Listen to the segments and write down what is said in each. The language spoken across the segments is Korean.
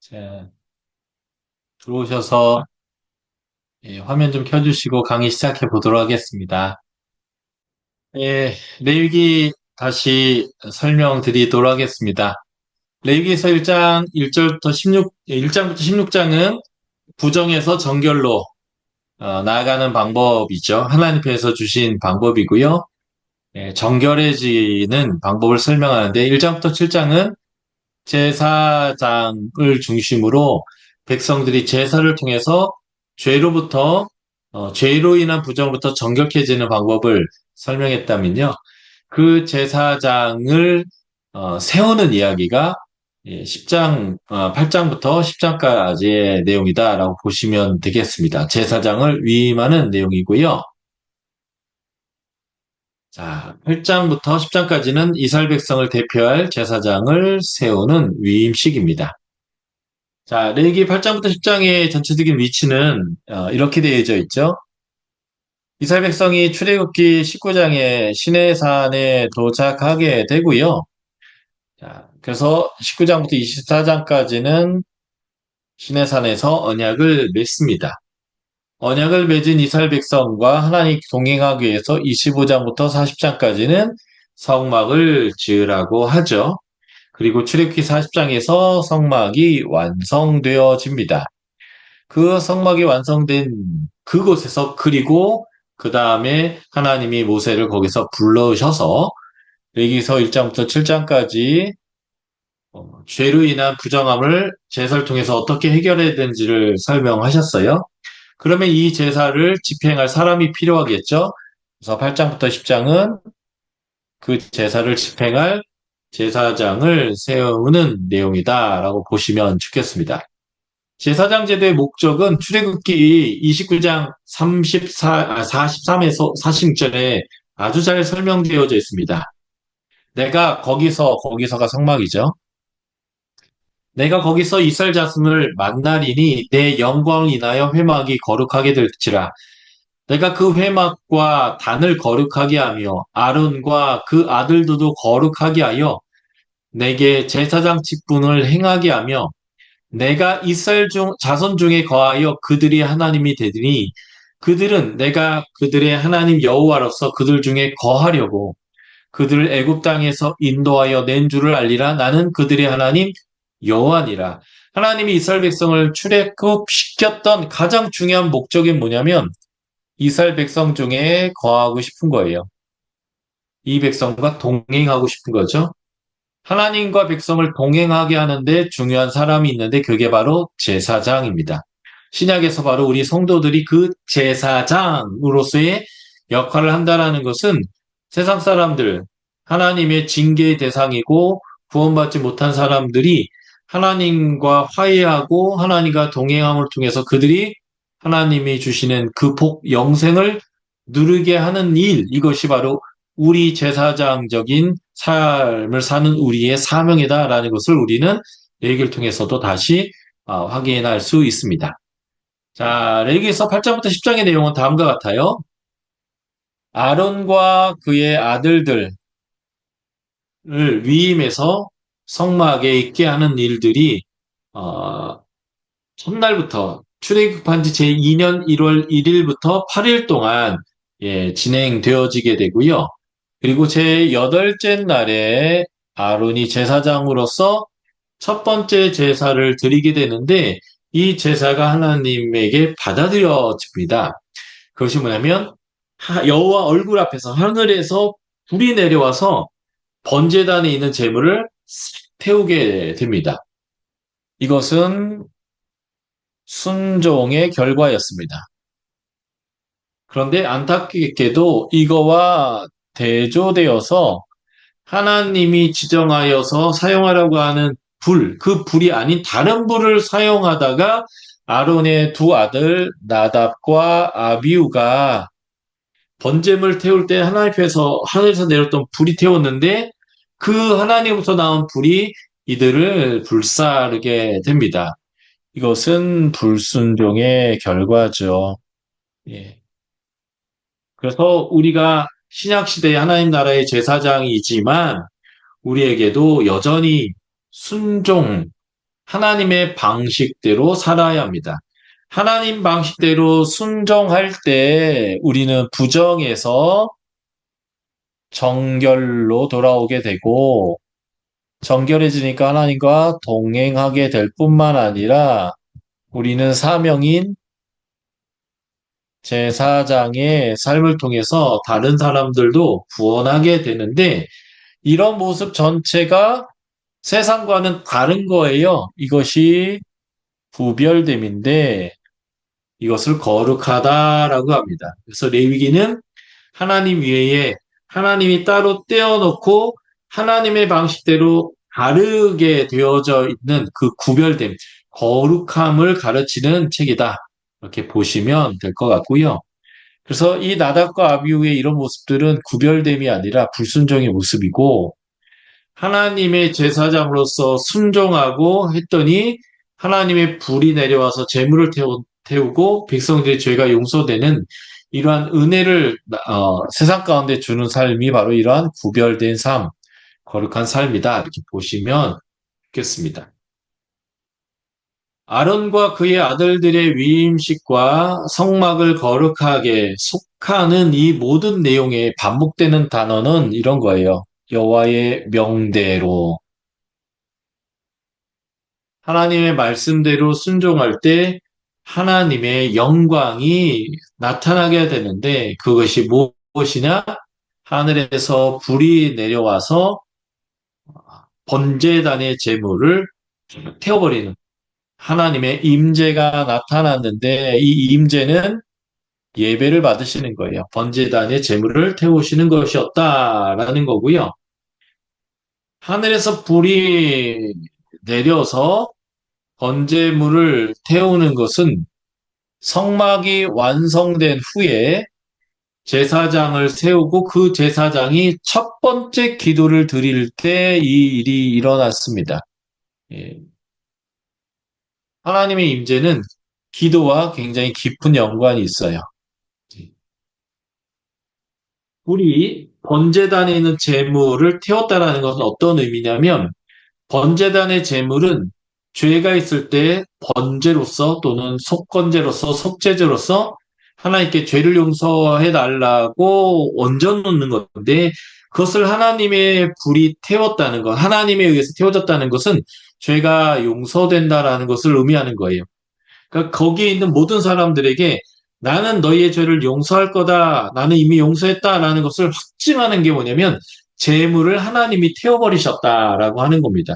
자, 들어오셔서 화면 좀 켜주시고 강의 시작해 보도록 하겠습니다. 예, 레위기 다시 설명드리도록 하겠습니다. 레위기서 1장 1절부터 16, 1장부터 16장은 부정에서 정결로 나아가는 방법이죠. 하나님께서 주신 방법이고요. 정결해지는 방법을 설명하는데 1장부터 7장은 제사장을 중심으로 백성들이 제사를 통해서 죄로부터 죄로 인한 부정부터 정결해지는 방법을 설명했다면요. 그 제사장을 세우는 이야기가 10장, 8장부터 10장까지의 내용이다라고 보시면 되겠습니다. 제사장을 위임하는 내용이고요. 자, 8장부터 10장까지는 이스라엘 백성을 대표할 제사장을 세우는 위임식입니다. 자, 레위기 8장부터 10장의 전체적인 위치는 이렇게 되어져 있죠. 이스라엘 백성이 출애굽기 19장에 시내산에 도착하게 되고요. 자, 그래서 19장부터 24장까지는 시내산에서 언약을 맺습니다. 언약을 맺은 이스라엘 백성과 하나님 동행하기 위해서 25장부터 40장까지는 성막을 지으라고 하죠. 그리고 출애굽기 40장에서 성막이 완성되어집니다. 그 성막이 완성된 그곳에서 그리고 그 다음에 하나님이 모세를 거기서 불러오셔서 여기서 1장부터 7장까지 죄로 인한 부정함을 제사를 통해서 어떻게 해결해야 되는지를 설명하셨어요. 그러면 이 제사를 집행할 사람이 필요하겠죠. 그래서 8장부터 10장은 그 제사를 집행할 제사장을 세우는 내용이다라고 보시면 좋겠습니다. 제사장 제도의 목적은 출애굽기 29장 43에서 46절에 아주 잘 설명되어져 있습니다. 내가 거기서가 성막이죠. 내가 거기서 이스라엘 자손을 만나리니 내 영광을 인하여 회막이 거룩하게 될지라. 내가 그 회막과 단을 거룩하게 하며 아론과 그 아들들도 거룩하게 하여 내게 제사장 직분을 행하게 하며 내가 이스라엘 자손 중에 거하여 그들이 하나님이 되리니 그들은 내가 그들의 하나님 여호와로서 그들 중에 거하려고 그들을 애굽 땅에서 인도하여 낸 줄을 알리라. 나는 그들의 하나님 여호와니라. 하나님이 이스라엘 백성을 출애굽시켰던 가장 중요한 목적이 뭐냐면 이스라엘 백성 중에 거하고 싶은 거예요. 이 백성과 동행하고 싶은 거죠. 하나님과 백성을 동행하게 하는데 중요한 사람이 있는데 그게 바로 제사장입니다. 신약에서 바로 우리 성도들이 그 제사장으로서의 역할을 한다는 것은 세상 사람들, 하나님의 징계의 대상이고 구원받지 못한 사람들이 하나님과 화해하고 하나님과 동행함을 통해서 그들이 하나님이 주시는 그 영생을 누리게 하는 일, 이것이 바로 우리 제사장적인 삶을 사는 우리의 사명이다라는 것을 우리는 레위기를 통해서도 다시 확인할 수 있습니다. 자, 레위기서 8장부터 10장의 내용은 다음과 같아요. 아론과 그의 아들들을 위임해서 성막에 있게 하는 일들이 어, 첫날부터 출애굽한 지 제2년 1월 1일부터 8일 동안 진행되어지게 되고요. 그리고 제8째 날에 아론이 제사장으로서 첫 번째 제사를 드리게 되는데 이 제사가 하나님에게 받아들여집니다. 그것이 뭐냐면 여호와 얼굴 앞에서 하늘에서 불이 내려와서 번제단에 있는 제물을 태우게 됩니다. 이것은 순종의 결과였습니다. 그런데 안타깝게도 이거와 대조되어서 하나님이 지정하여서 사용하라고 하는 그 불이 아닌 다른 불을 사용하다가 아론의 두 아들 나답과 아비우가 번제물 태울 때 하늘에서 내렸던 불이 태웠는데 그 하나님으로부터 나온 불이 이들을 불사르게 됩니다. 이것은 불순종의 결과죠. 예. 그래서 우리가 신약시대의 하나님 나라의 제사장이지만 우리에게도 여전히 순종, 하나님의 방식대로 살아야 합니다. 하나님 방식대로 순종할 때 우리는 부정에서 정결로 돌아오게 되고, 정결해지니까 하나님과 동행하게 될 뿐만 아니라 우리는 사명인 제사장의 삶을 통해서 다른 사람들도 구원하게 되는데, 이런 모습 전체가 세상과는 다른 거예요. 이것이 구별됨인데 이것을 거룩하다라고 합니다. 그래서 레위기는 하나님 외에 하나님이 따로 떼어놓고 하나님의 방식대로 다르게 되어져 있는 그 구별됨, 거룩함을 가르치는 책이다. 이렇게 보시면 될 것 같고요. 그래서 이 나답과 아비후의 이런 모습들은 구별됨이 아니라 불순종의 모습이고, 하나님의 제사장으로서 순종하고 했더니 하나님의 불이 내려와서 재물을 태우고 백성들의 죄가 용서되는 이러한 은혜를 세상 가운데 주는 삶이 바로 이러한 구별된 삶, 거룩한 삶이다. 이렇게 보시면 좋겠습니다. 아론과 그의 아들들의 위임식과 성막을 거룩하게 속하는 이 모든 내용에 반복되는 단어는 이런 거예요. 여호와의 명대로. 하나님의 말씀대로 순종할 때 하나님의 영광이 나타나게 되는데 그것이 무엇이냐? 하늘에서 불이 내려와서 번제단의 제물을 태워버리는 하나님의 임재가 나타났는데 이 임재는 예배를 받으시는 거예요. 번제단의 제물을 태우시는 것이었다라는 거고요. 하늘에서 불이 내려서 번제물을 태우는 것은 성막이 완성된 후에 제사장을 세우고 그 제사장이 첫 번째 기도를 드릴 때 이 일이 일어났습니다. 예. 하나님의 임재는 기도와 굉장히 깊은 연관이 있어요. 우리 번제단에 있는 제물을 태웠다라는 것은 어떤 의미냐면 번제단의 제물은 죄가 있을 때 번제로서 또는 속건제로서 속죄제로서 하나님께 죄를 용서해 달라고 얹어 놓는 건데 그것을 하나님의 불이 태웠다는 것, 하나님에 의해서 태워졌다는 것은 죄가 용서된다라는 것을 의미하는 거예요. 그러니까 거기에 있는 모든 사람들에게 나는 너희의 죄를 용서할 거다. 나는 이미 용서했다라는 것을 확증하는 게 뭐냐면 재물을 하나님이 태워버리셨다라고 하는 겁니다.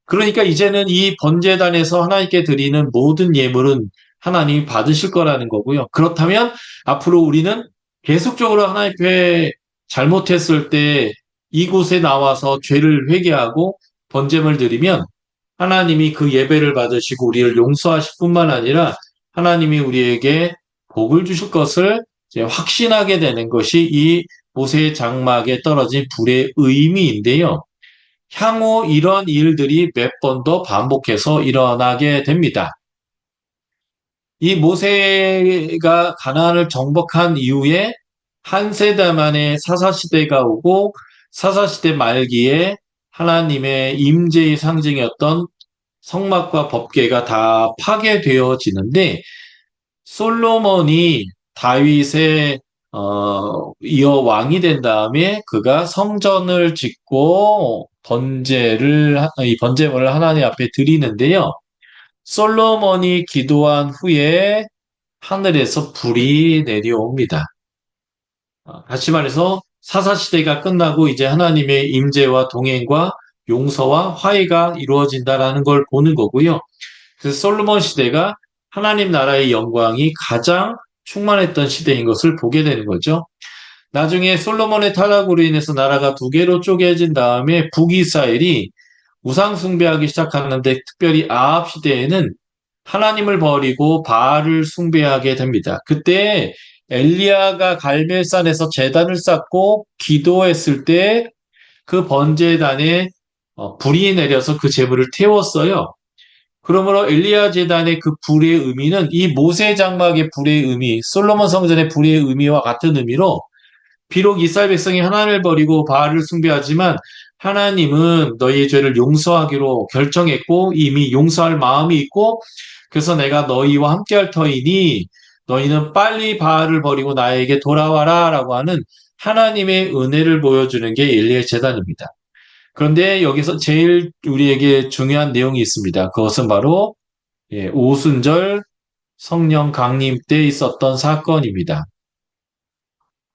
그러니까 이제는 이 번제단에서 하나님께 드리는 모든 예물은 하나님이 받으실 거라는 거고요. 그렇다면 앞으로 우리는 계속적으로 하나님 앞에 잘못했을 때 이곳에 나와서 죄를 회개하고 번제물 드리면 하나님이 그 예배를 받으시고 우리를 용서하실 뿐만 아니라 하나님이 우리에게 복을 주실 것을 이제 확신하게 되는 것이 이 모세의 장막에 떨어진 불의 의미인데요. 향후 이런 일들이 몇 번 더 반복해서 일어나게 됩니다. 이 모세가 가나안을 정복한 이후에 한 세대 만에 사사시대가 오고 사사시대 말기에 하나님의 임재의 상징이었던 성막과 법궤가 다 파괴되어지는데 솔로몬이 다윗의 이어 왕이 된 다음에 그가 성전을 짓고 이 번제물을 하나님 앞에 드리는데요. 솔로몬이 기도한 후에 하늘에서 불이 내려옵니다. 다시 말해서 사사시대가 끝나고 이제 하나님의 임재와 동행과 용서와 화해가 이루어진다라는 걸 보는 거고요. 그래서 솔로몬 시대가 하나님 나라의 영광이 가장 충만했던 시대인 것을 보게 되는 거죠. 나중에 솔로몬의 타락으로 인해서 나라가 두 개로 쪼개진 다음에 북이스라엘이 우상 숭배하기 시작하는데 특별히 아합 시대에는 하나님을 버리고 바알을 숭배하게 됩니다. 그때 엘리야가 갈멜산에서 제단을 쌓고 기도했을 때 그 번제단에 불이 내려서 그 제물을 태웠어요. 그러므로 엘리야 제단의 그 불의 의미는 이 모세 장막의 불의 의미, 솔로몬 성전의 불의 의미와 같은 의미로 비록 이스라엘 백성이 하나님을 버리고 바알을 숭배하지만 하나님은 너희의 죄를 용서하기로 결정했고 이미 용서할 마음이 있고 그래서 내가 너희와 함께할 터이니 너희는 빨리 바알을 버리고 나에게 돌아와라 라고 하는 하나님의 은혜를 보여주는 게 엘리의 제단입니다. 그런데 여기서 제일 우리에게 중요한 내용이 있습니다. 그것은 바로 오순절 성령 강림 때 있었던 사건입니다.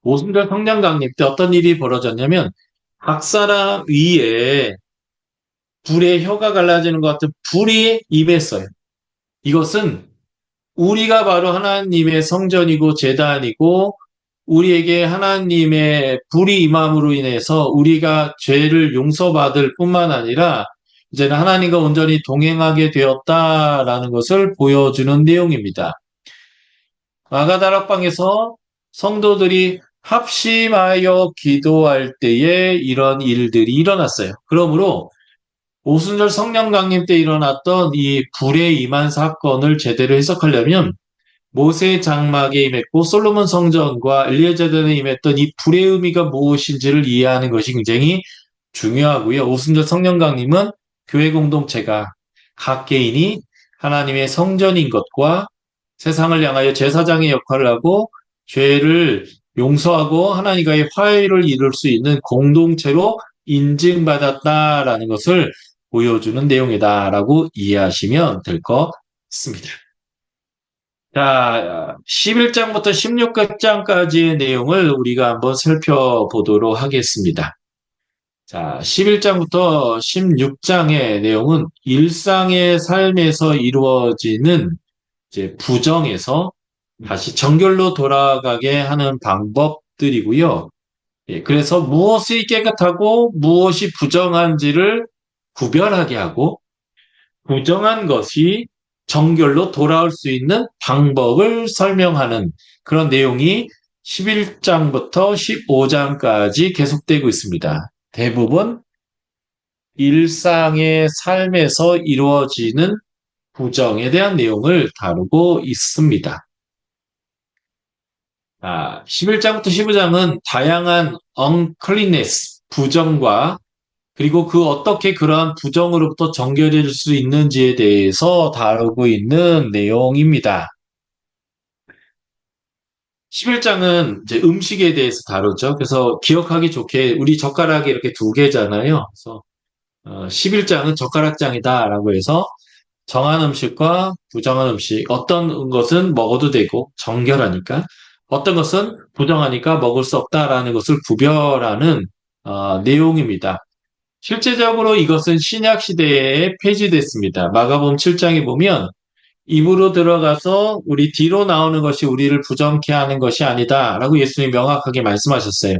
오순절 성령 강림 때 어떤 일이 벌어졌냐면 각 사람 위에 불의 혀가 갈라지는 것 같은 불이 임했어요. 이것은 우리가 바로 하나님의 성전이고 제단이고 우리에게 하나님의 불이 임함으로 인해서 우리가 죄를 용서받을 뿐만 아니라 이제는 하나님과 온전히 동행하게 되었다라는 것을 보여주는 내용입니다. 마가다락방에서 성도들이 합심하여 기도할 때에 이런 일들이 일어났어요. 그러므로 오순절 성령 강림 때 일어났던 이 불에 임한 사건을 제대로 해석하려면 모세 장막에 임했고 솔로몬 성전과 엘리야 제단에 임했던 이 불의 의미가 무엇인지를 이해하는 것이 굉장히 중요하고요. 오순절 성령 강림은 교회 공동체가 각 개인이 하나님의 성전인 것과 세상을 향하여 제사장의 역할을 하고 죄를 용서하고 하나님과의 화해를 이룰 수 있는 공동체로 인증받았다라는 것을 보여주는 내용이다라고 이해하시면 될 것 같습니다. 자, 11장부터 16장까지의 내용을 우리가 한번 살펴보도록 하겠습니다. 자, 11장부터 16장의 내용은 일상의 삶에서 이루어지는 이제 부정에서 다시 정결로 돌아가게 하는 방법들이고요. 그래서 무엇이 깨끗하고 무엇이 부정한지를 구별하게 하고 부정한 것이 정결로 돌아올 수 있는 방법을 설명하는 그런 내용이 11장부터 15장까지 계속되고 있습니다. 대부분 일상의 삶에서 이루어지는 부정에 대한 내용을 다루고 있습니다. 11장부터 15장은 다양한 uncleanness, 부정과 그리고 어떻게 그러한 부정으로부터 정결해질 수 있는지에 대해서 다루고 있는 내용입니다. 11장은 이제 음식에 대해서 다루죠. 그래서 기억하기 좋게 우리 젓가락이 이렇게 두 개잖아요. 그래서 11장은 젓가락장이다라고 해서 정한 음식과 부정한 음식, 어떤 것은 먹어도 되고 정결하니까 어떤 것은 부정하니까 먹을 수 없다라는 것을 구별하는 내용입니다. 실제적으로 이것은 신약 시대에 폐지됐습니다. 마가복음 7장에 보면 입으로 들어가서 우리 뒤로 나오는 것이 우리를 부정케 하는 것이 아니다라고 예수님이 명확하게 말씀하셨어요.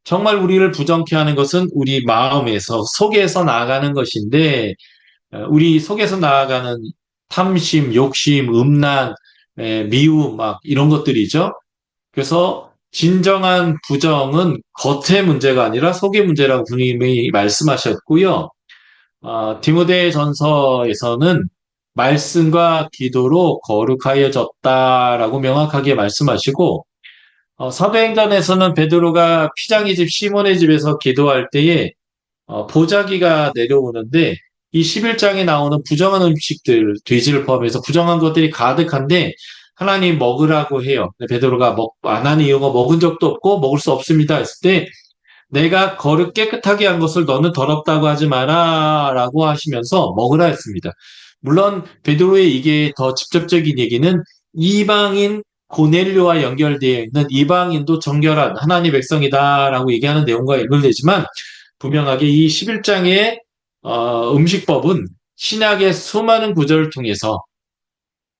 정말 우리를 부정케 하는 것은 우리 마음에서 속에서 나아가는 것인데 우리 속에서 나아가는 탐심, 욕심, 음란, 미움 막 이런 것들이죠. 그래서 진정한 부정은 겉의 문제가 아니라 속의 문제라고 분명히 말씀하셨고요. 디모데 전서에서는 말씀과 기도로 거룩하여졌다라고 명확하게 말씀하시고, 사도행전에서는 베드로가 피장이 집 시몬의 집에서 기도할 때에 보자기가 내려오는데 이 11장에 나오는 부정한 음식들, 돼지를 포함해서 부정한 것들이 가득한데 하나님 먹으라고 해요. 베드로가 안 하는 이유가 먹은 적도 없고 먹을 수 없습니다 했을 때 내가 거룩 깨끗하게 한 것을 너는 더럽다고 하지 마라 라고 하시면서 먹으라 했습니다. 물론 베드로의 이게 더 직접적인 얘기는 이방인 고넬료와 연결되어 있는 이방인도 정결한 하나님 백성이다라고 얘기하는 내용과 연결되지만 분명하게 이 11장의 음식법은 신약의 수많은 구절을 통해서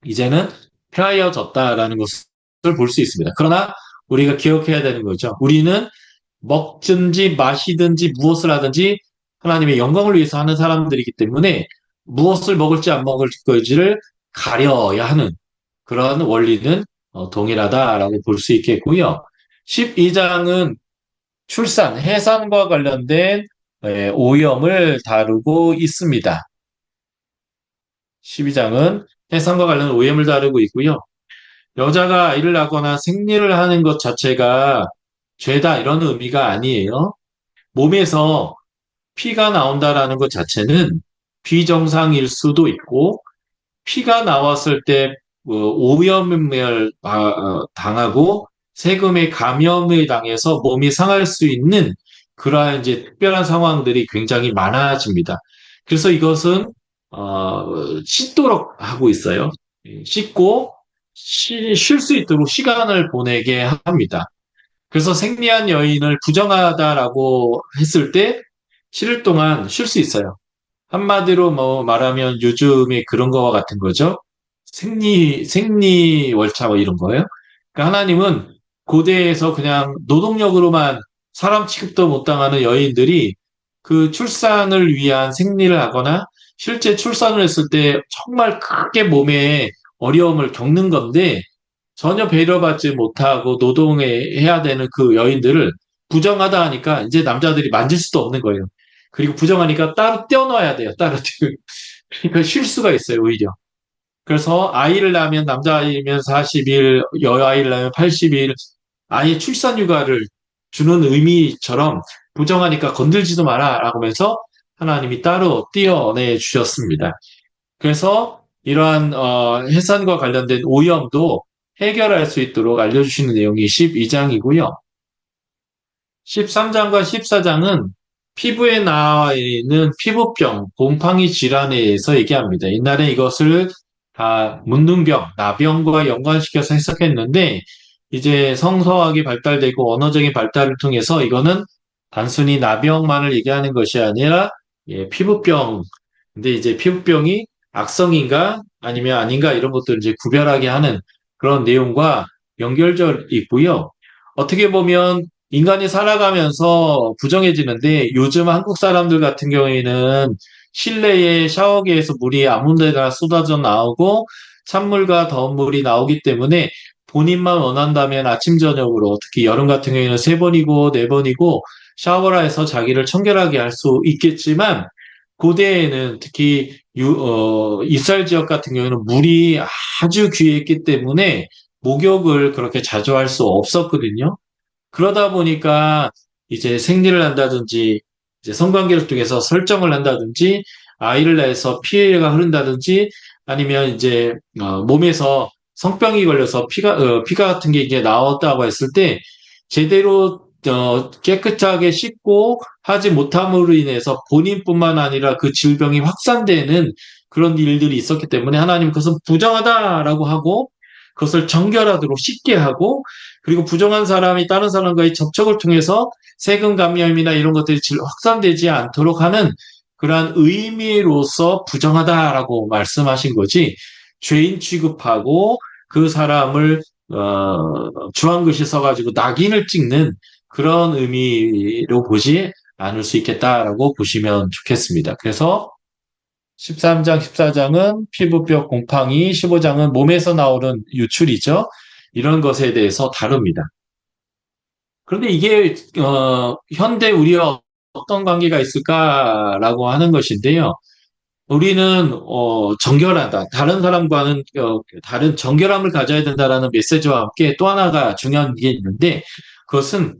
이제는 폐하여졌다라는 것을 볼 수 있습니다. 그러나 우리가 기억해야 되는 거죠. 우리는 먹든지 마시든지 무엇을 하든지 하나님의 영광을 위해서 하는 사람들이기 때문에 무엇을 먹을지 안 먹을지를 가려야 하는 그런 원리는 동일하다라고 볼 수 있겠고요. 12장은 출산, 해산과 관련된 오염을 다루고 있습니다. 12장은 해산과 관련된 오염을 다루고 있고요. 여자가 아이를 낳거나 생리를 하는 것 자체가 죄다 이런 의미가 아니에요. 몸에서 피가 나온다라는 것 자체는 비정상일 수도 있고, 피가 나왔을 때 오염을 당하고 세금에 감염을 당해서 몸이 상할 수 있는 그러한 이제 특별한 상황들이 굉장히 많아집니다. 그래서 이것은 씻도록 하고 있어요. 씻고 쉴 수 있도록 시간을 보내게 합니다. 그래서 생리한 여인을 부정하다라고 했을 때 쉴 동안 쉴 수 있어요. 한마디로 뭐 말하면 요즘에 그런 거와 같은 거죠. 생리 월차 뭐 이런 거예요. 그러니까 하나님은 고대에서 그냥 노동력으로만 사람 취급도 못 당하는 여인들이 그 출산을 위한 생리를 하거나 실제 출산을 했을 때 정말 크게 몸에 어려움을 겪는 건데 전혀 배려받지 못하고 노동해야 되는 그 여인들을 부정하다 하니까 이제 남자들이 만질 수도 없는 거예요. 그리고 부정하니까 따로 떼어놔야 돼요. 따로. 그러니까 쉴 수가 있어요, 오히려. 그래서 아이를 낳으면 남자아이면 40일, 여아이를 낳으면 80일, 아예 출산 휴가를 주는 의미처럼 부정하니까 건들지도 마라 라고 하면서 하나님이 따로 떼어내 주셨습니다. 그래서 이러한 해산과 관련된 오염도 해결할 수 있도록 알려주시는 내용이 12장이고요. 13장과 14장은 피부에 나와 있는 피부병, 곰팡이 질환에 대해서 얘기합니다. 옛날에 이것을 다 문둥병, 나병과 연관시켜서 해석했는데 이제 성서학이 발달되고 언어적인 발달을 통해서 이거는 단순히 나병만을 얘기하는 것이 아니라 피부병. 근데 이제 피부병이 악성인가 아니면 아닌가 이런 것들을 이제 구별하게 하는 그런 내용과 연결절 있고요. 어떻게 보면 인간이 살아가면서 부정해지는데 요즘 한국 사람들 같은 경우에는 실내에 샤워기에서 물이 아무 데나 쏟아져 나오고 찬물과 더운 물이 나오기 때문에 본인만 원한다면 아침 저녁으로 특히 여름 같은 경우에는 세 번이고 네 번이고 샤워를 해서 자기를 청결하게 할 수 있겠지만 고대에는 특히 이스라엘 지역 같은 경우에는 물이 아주 귀했기 때문에 목욕을 그렇게 자주 할 수 없었거든요. 그러다 보니까 이제 생리를 한다든지 이제 성관계를 통해서 설정을 한다든지 아이를 낳아서 피해가 흐른다든지 아니면 이제 몸에서 성병이 걸려서 피가 같은 게 이제 나왔다고 했을 때 제대로 깨끗하게 씻고 하지 못함으로 인해서 본인뿐만 아니라 그 질병이 확산되는 그런 일들이 있었기 때문에 하나님 그것은 부정하다라고 하고 그것을 정결하도록 씻게 하고 그리고 부정한 사람이 다른 사람과의 접촉을 통해서 세금 감염이나 이런 것들이 확산되지 않도록 하는 그러한 의미로서 부정하다라고 말씀하신 거지 죄인 취급하고 그 사람을 주황글씨 써가지고 낙인을 찍는 그런 의미로 보지 않을 수 있겠다라고 보시면 좋겠습니다. 그래서 13장, 14장은 피부뼈 곰팡이, 15장은 몸에서 나오는 유출이죠. 이런 것에 대해서 다룹니다. 그런데 이게 현대 우리와 어떤 관계가 있을까라고 하는 것인데요. 우리는 정결하다. 다른 사람과는 다른 정결함을 가져야 된다라는 메시지와 함께 또 하나가 중요한 게 있는데 그것은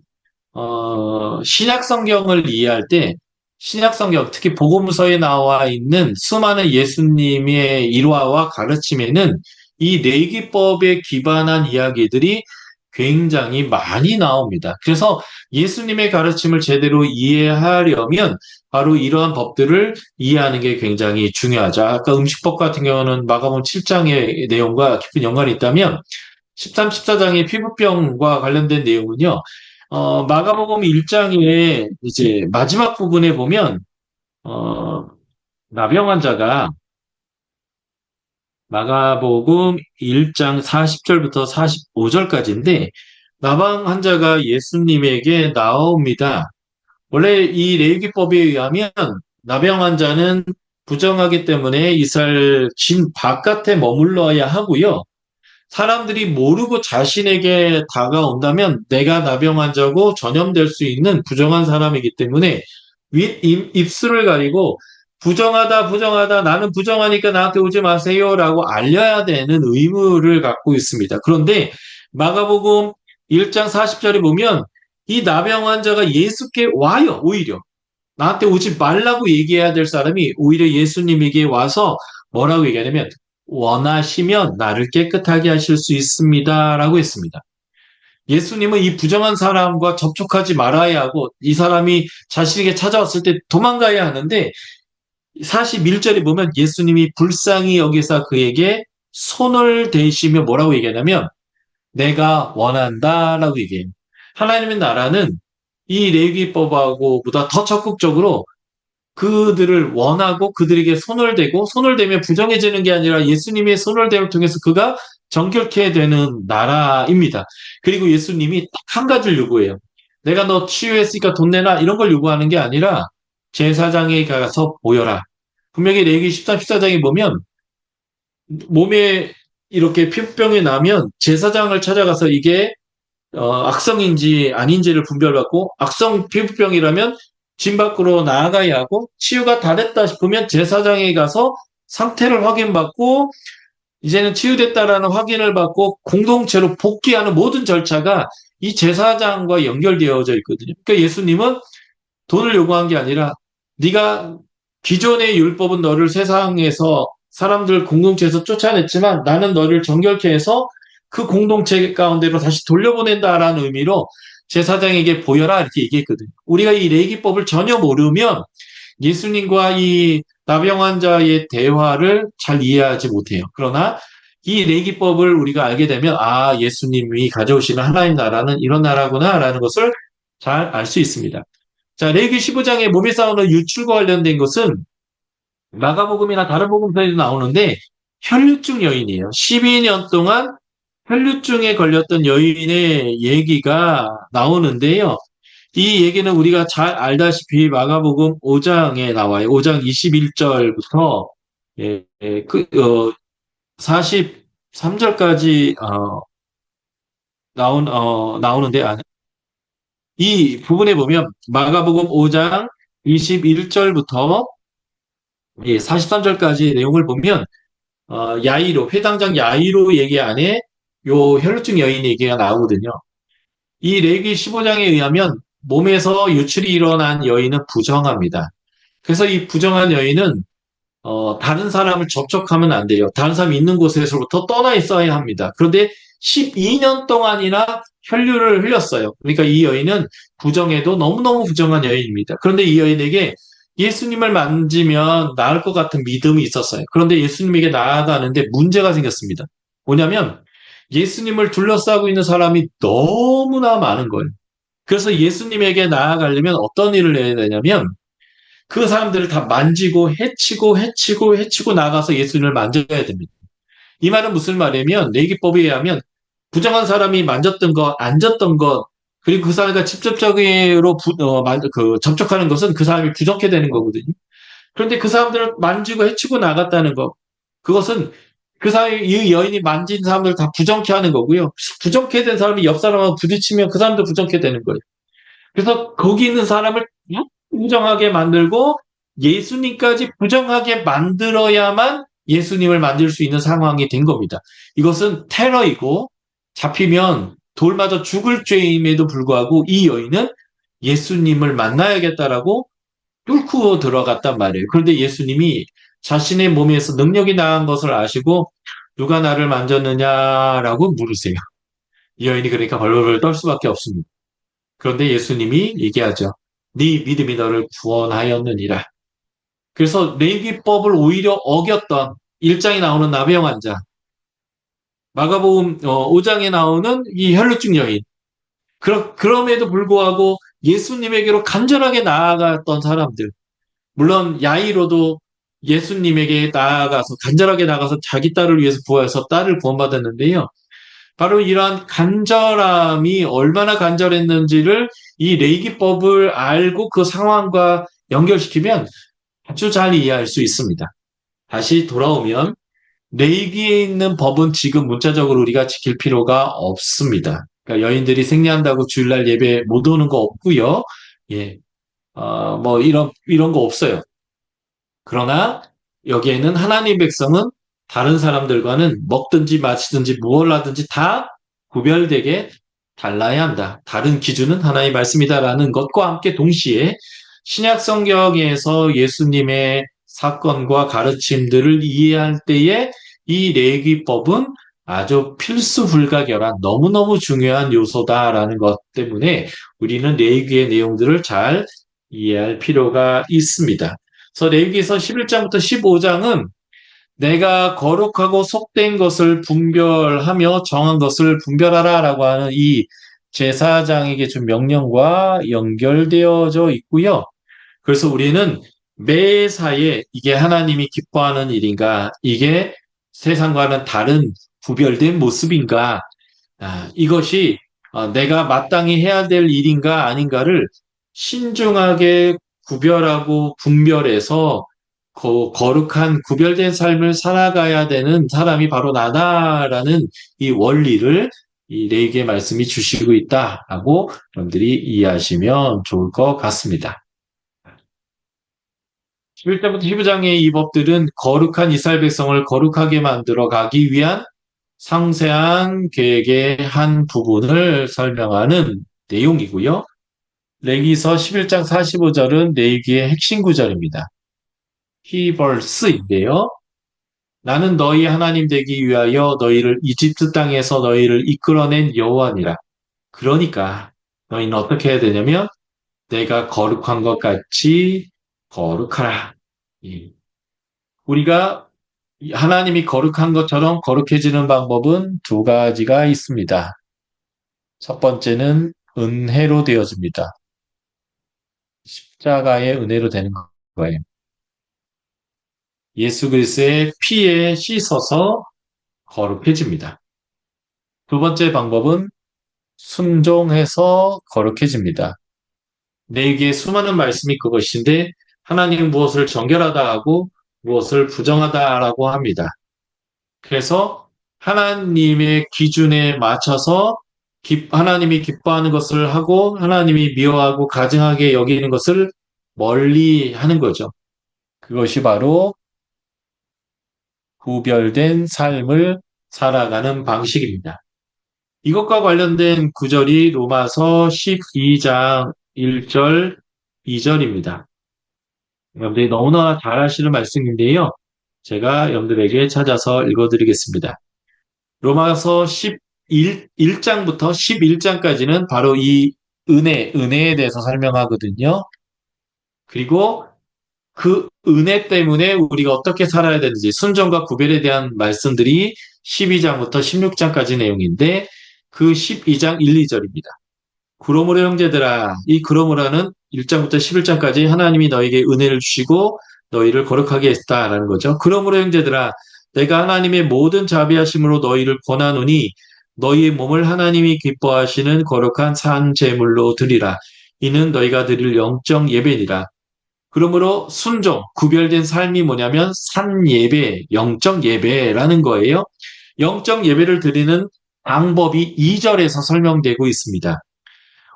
신약 성경을 이해할 때 신약 성경 특히 복음서에 나와 있는 수많은 예수님의 일화와 가르침에는 이 내기법에 기반한 이야기들이 굉장히 많이 나옵니다. 그래서 예수님의 가르침을 제대로 이해하려면 바로 이러한 법들을 이해하는 게 굉장히 중요하죠. 아까 음식법 같은 경우는 마가복음 7장의 내용과 깊은 연관이 있다면 13, 14장의 피부병과 관련된 내용은요. 마가복음 1장의 이제 마지막 부분에 보면 어, 나병 환자가 마가복음 1장 40절부터 45절까지인데 나병 환자가 예수님에게 나옵니다. 원래 이 레위기법에 의하면 나병 환자는 부정하기 때문에 이스라엘 진 바깥에 머물러야 하고요. 사람들이 모르고 자신에게 다가온다면 내가 나병 환자고 전염될 수 있는 부정한 사람이기 때문에 입술을 가리고 부정하다, 부정하다, 나는 부정하니까 나한테 오지 마세요라고 알려야 되는 의무를 갖고 있습니다. 그런데 마가복음 1장 40절에 보면 이 나병 환자가 예수께 와요, 오히려. 나한테 오지 말라고 얘기해야 될 사람이 오히려 예수님에게 와서 뭐라고 얘기하냐면 원하시면 나를 깨끗하게 하실 수 있습니다라고 했습니다. 예수님은 이 부정한 사람과 접촉하지 말아야 하고 이 사람이 자신에게 찾아왔을 때 도망가야 하는데 41절에 보면 예수님이 불쌍히 여기서 그에게 손을 대시며 뭐라고 얘기하냐면 내가 원한다라고 얘기해요. 하나님의 나라는 이 레위기법하고보다 더 적극적으로 그들을 원하고 그들에게 손을 대고 손을 대면 부정해지는 게 아니라 예수님의 손을 대를 통해서 그가 정결케 되는 나라입니다. 그리고 예수님이 딱 한 가지를 요구해요. 내가 너 치유했으니까 돈 내놔 이런 걸 요구하는 게 아니라 제사장에 가서 보여라. 분명히 레위기 13, 14장에 보면 몸에 이렇게 피부병이 나면 제사장을 찾아가서 이게 악성인지 아닌지를 분별받고 악성 피부병이라면 진 밖으로 나아가야 하고 치유가 다 됐다 싶으면 제사장에 가서 상태를 확인받고 이제는 치유됐다라는 확인을 받고 공동체로 복귀하는 모든 절차가 이 제사장과 연결되어져 있거든요. 그러니까 예수님은 돈을 요구한 게 아니라 네가 기존의 율법은 너를 세상에서 사람들 공동체에서 쫓아냈지만 나는 너를 정결케 해서 그 공동체 가운데로 다시 돌려보낸다라는 의미로 제사장에게 보여라 이렇게 얘기했거든요. 우리가 이 레위기법을 전혀 모르면 예수님과 이 나병 환자의 대화를 잘 이해하지 못해요. 그러나 이 레위기법을 우리가 알게 되면 아 예수님이 가져오시는 하나님 나라는 이런 나라구나라는 것을 잘 알 수 있습니다. 자, 레위기 15장에 몸에 싸우는 유출과 관련된 것은 마가복음이나 다른 복음서에도 나오는데 혈류증 여인이에요. 12년 동안 혈류증에 걸렸던 여인의 얘기가 나오는데요. 이 얘기는 우리가 잘 알다시피 마가복음 5장에 나와요. 5장 21절부터 43절까지 나오는데 이 부분에 보면 마가복음 5장 21절부터 43절까지 내용을 보면 야이로 회당장 야이로 얘기 안에 요 혈루증 여인 얘기가 나오거든요. 이 레위기 15장에 의하면 몸에서 유출이 일어난 여인은 부정합니다. 그래서 이 부정한 여인은 다른 사람을 접촉하면 안 돼요. 다른 사람이 있는 곳에서부터 떠나 있어야 합니다. 그런데 12년 동안이나 혈류를 흘렸어요. 그러니까 이 여인은 부정해도 너무너무 부정한 여인입니다. 그런데 이 여인에게 예수님을 만지면 나을 것 같은 믿음이 있었어요. 그런데 예수님에게 나아가는데 문제가 생겼습니다. 뭐냐면 예수님을 둘러싸고 있는 사람이 너무나 많은 거예요. 그래서 예수님에게 나아가려면 어떤 일을 해야 되냐면 그 사람들을 다 만지고 해치고 나가서 예수님을 만져야 됩니다. 이 말은 무슨 말이냐면 레위기법에 의하면 부정한 사람이 만졌던 것, 앉았던 것, 그리고 그 사람과 직접적으로 접촉하는 것은 그 사람이 부정케 되는 거거든요. 그런데 그 사람들을 만지고 해치고 나갔다는 것, 그것은 그 사람이 이 여인이 만진 사람들을 다 부정케 하는 거고요. 부정케 된 사람이 옆 사람하고 부딪히면 그 사람도 부정케 되는 거예요. 그래서 거기 있는 사람을 부정하게 만들고 예수님까지 부정하게 만들어야만 예수님을 만들 수 있는 상황이 된 겁니다. 이것은 테러이고 잡히면 돌 맞아 죽을 죄임에도 불구하고 이 여인은 예수님을 만나야겠다라고 뚫고 들어갔단 말이에요. 그런데 예수님이 자신의 몸에서 능력이 나은 것을 아시고 누가 나를 만졌느냐라고 물으세요. 이 여인이 그러니까 벌벌 떨 수밖에 없습니다. 그런데 예수님이 얘기하죠. 네 믿음이 너를 구원하였느니라. 그래서 레위기법을 오히려 어겼던 1장에 나오는 나병 환자, 마가복음 5장에 나오는 이 혈루증 여인. 그럼에도 불구하고 예수님에게로 간절하게 나아갔던 사람들. 물론 야이로도 예수님에게 나아가서 간절하게 나가서 자기 딸을 위해서 구해서 딸을 구원받았는데요. 바로 이러한 간절함이 얼마나 간절했는지를 이 레위기법을 알고 그 상황과 연결시키면 아주 잘 이해할 수 있습니다. 다시 돌아오면 레위기에 있는 법은 지금 문자적으로 우리가 지킬 필요가 없습니다. 그러니까 여인들이 생리한다고 주일날 예배 못 오는 거 없고요. 예, 뭐 이런 거 없어요. 그러나 여기에는 하나님 백성은 다른 사람들과는 먹든지 마시든지 무엇을 하든지 다 구별되게 달라야 한다. 다른 기준은 하나의 말씀이다라는 것과 함께 동시에 신약 성경에서 예수님의 사건과 가르침들을 이해할 때에 이 레위기법은 아주 필수 불가결한 너무너무 중요한 요소다라는 것 때문에 우리는 레위기의 내용들을 잘 이해할 필요가 있습니다. 그래서 레위기서 11장부터 15장은 내가 거룩하고 속된 것을 분별하며 정한 것을 분별하라라고 하는 이 제사장에게 준 명령과 연결되어져 있고요. 그래서 우리는 매사에 이게 하나님이 기뻐하는 일인가, 이게 세상과는 다른 구별된 모습인가, 이것이 내가 마땅히 해야 될 일인가 아닌가를 신중하게 구별하고 분별해서 거룩한 구별된 삶을 살아가야 되는 사람이 바로 나다라는 이 원리를 이 레위기의 말씀이 주시고 있다라고 여러분들이 이해하시면 좋을 것 같습니다. 11장부터 15장의 이 법들은 거룩한 이스라엘 백성을 거룩하게 만들어 가기 위한 상세한 계획의 한 부분을 설명하는 내용이고요. 레위기서 11장 45절은 레위기의 핵심 구절입니다. 키벌스인데요. 나는 너희 하나님 되기 위하여 너희를 이집트 땅에서 너희를 이끌어낸 여호와니라. 그러니까 너희는 어떻게 해야 되냐면 내가 거룩한 것 같이 거룩하라. 우리가 하나님이 거룩한 것처럼 거룩해지는 방법은 두 가지가 있습니다. 첫 번째는 은혜로 되어집니다. 십자가의 은혜로 되는 거예요. 예수 그리스도의 피에 씻어서 거룩해집니다. 두 번째 방법은 순종해서 거룩해집니다. 내게 수많은 말씀이 그것인데 하나님은 무엇을 정결하다 하고 무엇을 부정하다라고 합니다. 그래서 하나님의 기준에 맞춰서 하나님이 기뻐하는 것을 하고 하나님이 미워하고 가증하게 여기는 것을 멀리 하는 거죠. 그것이 바로 구별된 삶을 살아가는 방식입니다. 이것과 관련된 구절이 로마서 12장 1절, 2절입니다. 여러분들이 너무나 잘 아시는 말씀인데요. 제가 여러분들에게 찾아서 읽어드리겠습니다. 로마서 11장부터 11장까지는 바로 이 은혜에 대해서 설명하거든요. 그리고 그 은혜 때문에 우리가 어떻게 살아야 되는지 순종과 구별에 대한 말씀들이 12장부터 16장까지 내용인데 그 12장 1, 2절입니다. 그러므로 형제들아, 이 그러므로는 1장부터 11장까지 하나님이 너에게 은혜를 주시고 너희를 거룩하게 했다라는 거죠. 그러므로 형제들아, 내가 하나님의 모든 자비하심으로 너희를 권하노니 너희의 몸을 하나님이 기뻐하시는 거룩한 산 제물로 드리라. 이는 너희가 드릴 영적 예배니라. 그러므로 순종, 구별된 삶이 뭐냐면 산 예배, 영적 예배라는 거예요. 영적 예배를 드리는 방법이 2절에서 설명되고 있습니다.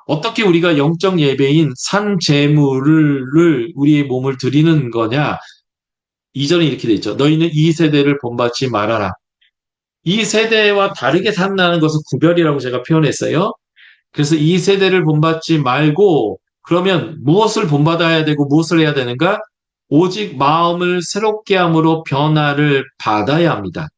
어떻게 우리가 영적 예배인 산 제물을 우리의 몸을 드리는 거냐? 2절에 이렇게 돼 있죠. 너희는 이 세대를 본받지 말아라. 이 세대와 다르게 산다는 것은 구별이라고 제가 표현했어요. 그래서 이 세대를 본받지 말고 그러면 무엇을 본받아야 되고 무엇을 해야 되는가? 오직 마음을 새롭게 함으로 변화를 받아야 합니다.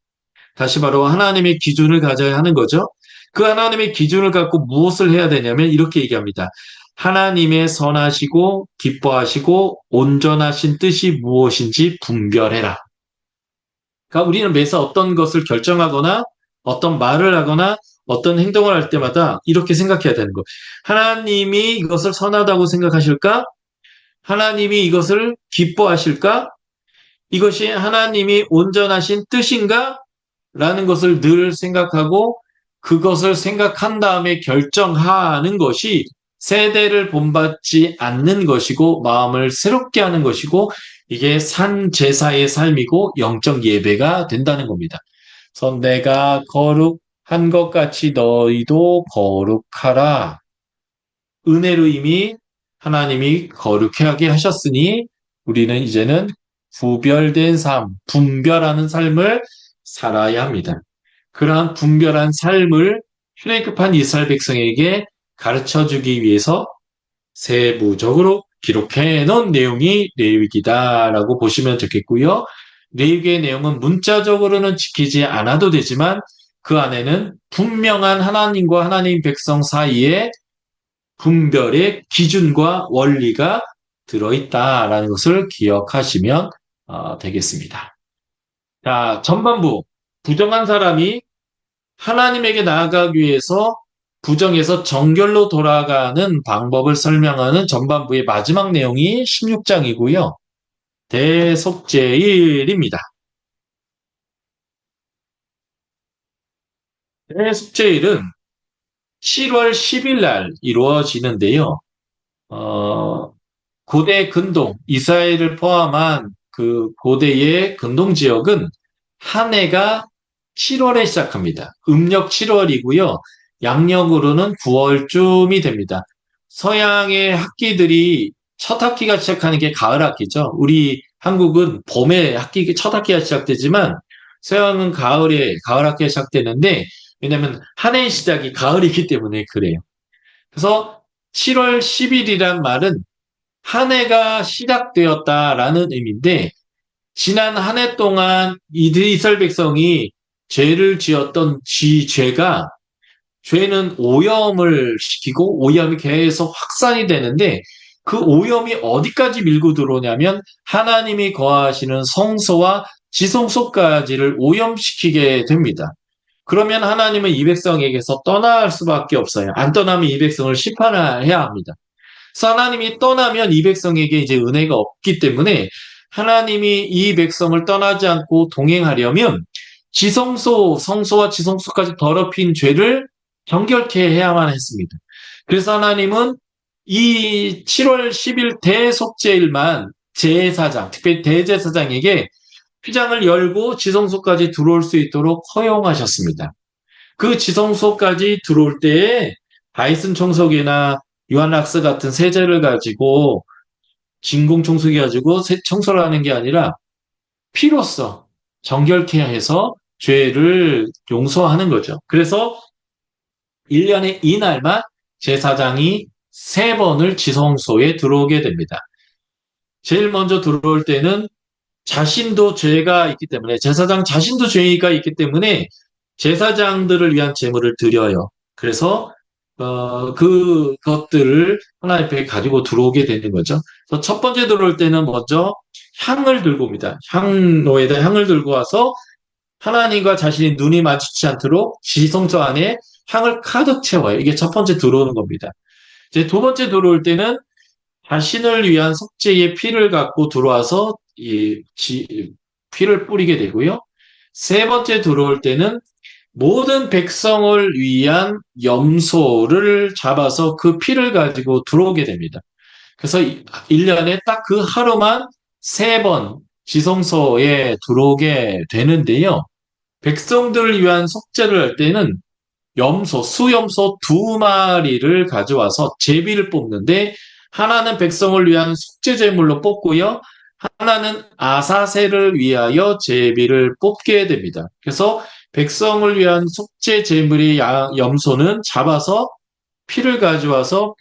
다시 바로 하나님의 기준을 가져야 하는 거죠. 그 하나님의 기준을 갖고 무엇을 해야 되냐면 이렇게 얘기합니다. 하나님의 선하시고 기뻐하시고 온전하신 뜻이 무엇인지 분별해라. 그러니까 우리는 매사 어떤 것을 결정하거나 어떤 말을 하거나 어떤 행동을 할 때마다 이렇게 생각해야 되는 거. 하나님이 이것을 선하다고 생각하실까? 하나님이 이것을 기뻐하실까? 이것이 하나님이 온전하신 뜻인가? 라는 것을 늘 생각하고 그것을 생각한 다음에 결정하는 것이 세대를 본받지 않는 것이고 마음을 새롭게 하는 것이고 이게 산 제사의 삶이고 영적 예배가 된다는 겁니다. 그래서 내가 거룩한 것 같이 너희도 거룩하라. 은혜로 이미 하나님이 거룩하게 하셨으니 우리는 이제는 구별된 삶, 분별하는 삶을 살아야 합니다. 그러한 분별한 삶을 출애굽한 이스라엘 백성에게 가르쳐 주기 위해서 세부적으로 기록해 놓은 내용이 레위기다라고 보시면 되겠고요. 레위기의 내용은 문자적으로는 지키지 않아도 되지만 그 안에는 분명한 하나님과 하나님 백성 사이에 분별의 기준과 원리가 들어있다라는 것을 기억하시면 되겠습니다. 자, 전반부. 부정한 사람이 하나님에게 나아가기 위해서 부정에서 정결로 돌아가는 방법을 설명하는 전반부의 마지막 내용이 16장이고요. 대속죄일입니다. 대속죄일은 7월 10일 날 이루어지는데요. 어, 고대 근동, 이스라엘을 포함한 그 고대의 근동 지역은 한 해가 7월에 시작합니다. 음력 7월이고요. 양력으로는 9월쯤이 됩니다. 서양의 학기들이 첫 학기가 시작하는 게 가을 학기죠. 우리 한국은 봄에 첫 학기가 시작되지만 서양은 가을 학기가 시작되는데 왜냐하면 한 해의 시작이 가을이기 때문에 그래요. 그래서 7월 10일이란 말은 한 해가 시작되었다라는 의미인데 지난 한 해 동안 이스라엘 백성이 죄를 지었던 죄는 오염을 시키고 오염이 계속 확산이 되는데 그 오염이 어디까지 밀고 들어오냐면 하나님이 거하시는 성소와 지성소까지를 오염시키게 됩니다. 그러면 하나님은 이 백성에게서 떠날 수밖에 없어요. 안 떠나면 이 백성을 심판해야 합니다. 그래서 하나님이 떠나면 이 백성에게 이제 은혜가 없기 때문에 하나님이 이 백성을 떠나지 않고 동행하려면 성소와 지성소까지 더럽힌 죄를 정결케 해야만 했습니다. 그래서 하나님은 이 7월 10일 대속죄일만 제사장, 특별히 대제사장에게 휘장을 열고 지성소까지 들어올 수 있도록 허용하셨습니다. 그 지성소까지 들어올 때에 다이슨 청소기나 유한락스 같은 세제를 가지고 진공 청소기 가지고 청소를 하는 게 아니라 피로써 정결케 해서 죄를 용서하는 거죠. 그래서 1년에 이날만 제사장이 3번을 지성소에 들어오게 됩니다. 제일 먼저 들어올 때는 자신도 죄가 있기 때문에 제사장 자신도 죄가 있기 때문에 제사장들을 위한 제물을 드려요. 그래서 그것들을 하나님 앞에 가지고 들어오게 되는 거죠. 그래서 첫 번째 들어올 때는 먼저 향을 들고 옵니다. 향로에다 향을 들고 와서 하나님과 자신이 눈이 마주치지 않도록 지성소 안에 향을 가득 채워요. 이게 첫 번째 들어오는 겁니다. 이제 두 번째 들어올 때는 자신을 위한 속죄의 피를 갖고 들어와서 피를 뿌리게 되고요. 세 번째 들어올 때는 모든 백성을 위한 염소를 잡아서 그 피를 가지고 들어오게 됩니다. 그래서 1년에 딱 그 하루만 3번 지성소에 들어오게 되는데요. 백성들을 위한 속죄를 할 때는 수염소 2마리를 가져와서 제비를 뽑는데 하나는 백성을 위한 속죄 제물로 뽑고요. 하나는 아사셀을 위하여 제비를 뽑게 됩니다. 그래서 백성을 위한 속죄 제물의 염소는 잡아서 피를 가져와서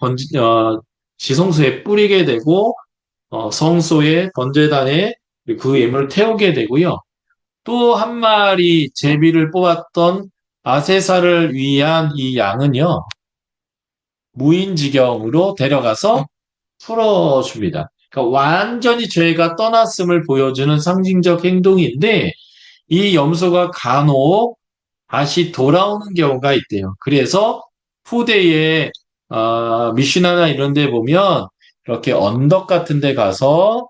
지성소에 뿌리게 되고 성소의 번제단에 그 예물을 태우게 되고요. 또 한 마리 제비를 뽑았던 아세사를 위한 이 양은요, 무인지경으로 데려가서 풀어줍니다. 그러니까 완전히 죄가 떠났음을 보여주는 상징적 행동인데, 이 염소가 간혹 다시 돌아오는 경우가 있대요. 그래서 후대에, 미슈나나 이런 데 보면, 이렇게 언덕 같은 데 가서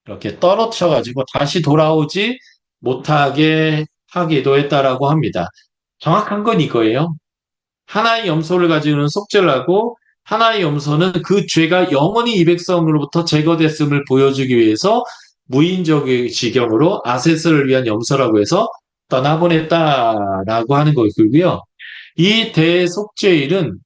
이렇게 떨어뜨려가지고 다시 돌아오지 못하게 하기도 했다라고 합니다. 정확한 건 이거예요. 하나의 염소를 가지고는 속죄를 하고 하나의 염소는 그 죄가 영원히 이 백성으로부터 제거됐음을 보여주기 위해서 무인적의 지경으로 아세스를 위한 염소라고 해서 떠나보냈다라고 하는 것이고요. 이 대속죄일은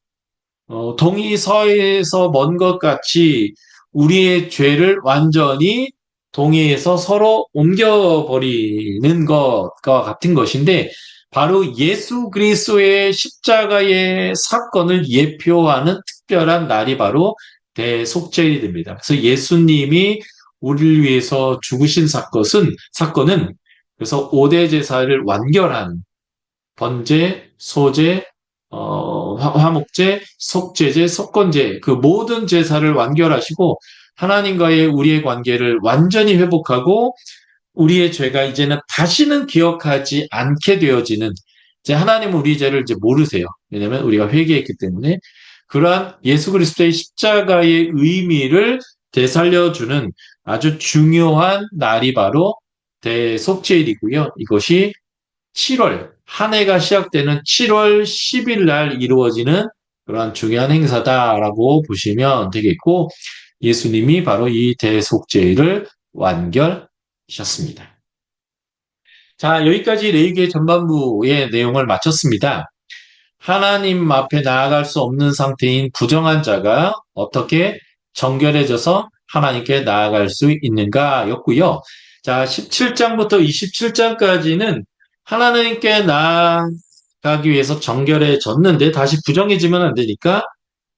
동이 서에서 먼 것 같이 우리의 죄를 완전히 동해에서 서로 옮겨버리는 것과 같은 것인데 바로 예수 그리스도의 십자가의 사건을 예표하는 특별한 날이 바로 대속죄일이 됩니다. 그래서 예수님이 우리를 위해서 죽으신 사건은 그래서 5대 제사를 완결한 번제, 소제, 화목제, 속죄제, 속건제 그 모든 제사를 완결하시고 하나님과의 우리의 관계를 완전히 회복하고 우리의 죄가 이제는 다시는 기억하지 않게 되어지는 이제 하나님은 우리 죄를 이제 모르세요. 왜냐하면 우리가 회개했기 때문에 그러한 예수 그리스도의 십자가의 의미를 되살려주는 아주 중요한 날이 바로 대속죄일이고요. 이것이 7월, 한 해가 시작되는 7월 10일 날 이루어지는 그러한 중요한 행사다라고 보시면 되겠고, 예수님이 바로 이 대속죄를 완결하셨습니다. 자, 여기까지 레위기의 전반부의 내용을 마쳤습니다. 하나님 앞에 나아갈 수 없는 상태인 부정한 자가 어떻게 정결해져서 하나님께 나아갈 수 있는가 였고요. 자, 17장부터 27장까지는 하나님께 나아가기 위해서 정결해졌는데 다시 부정해지면 안 되니까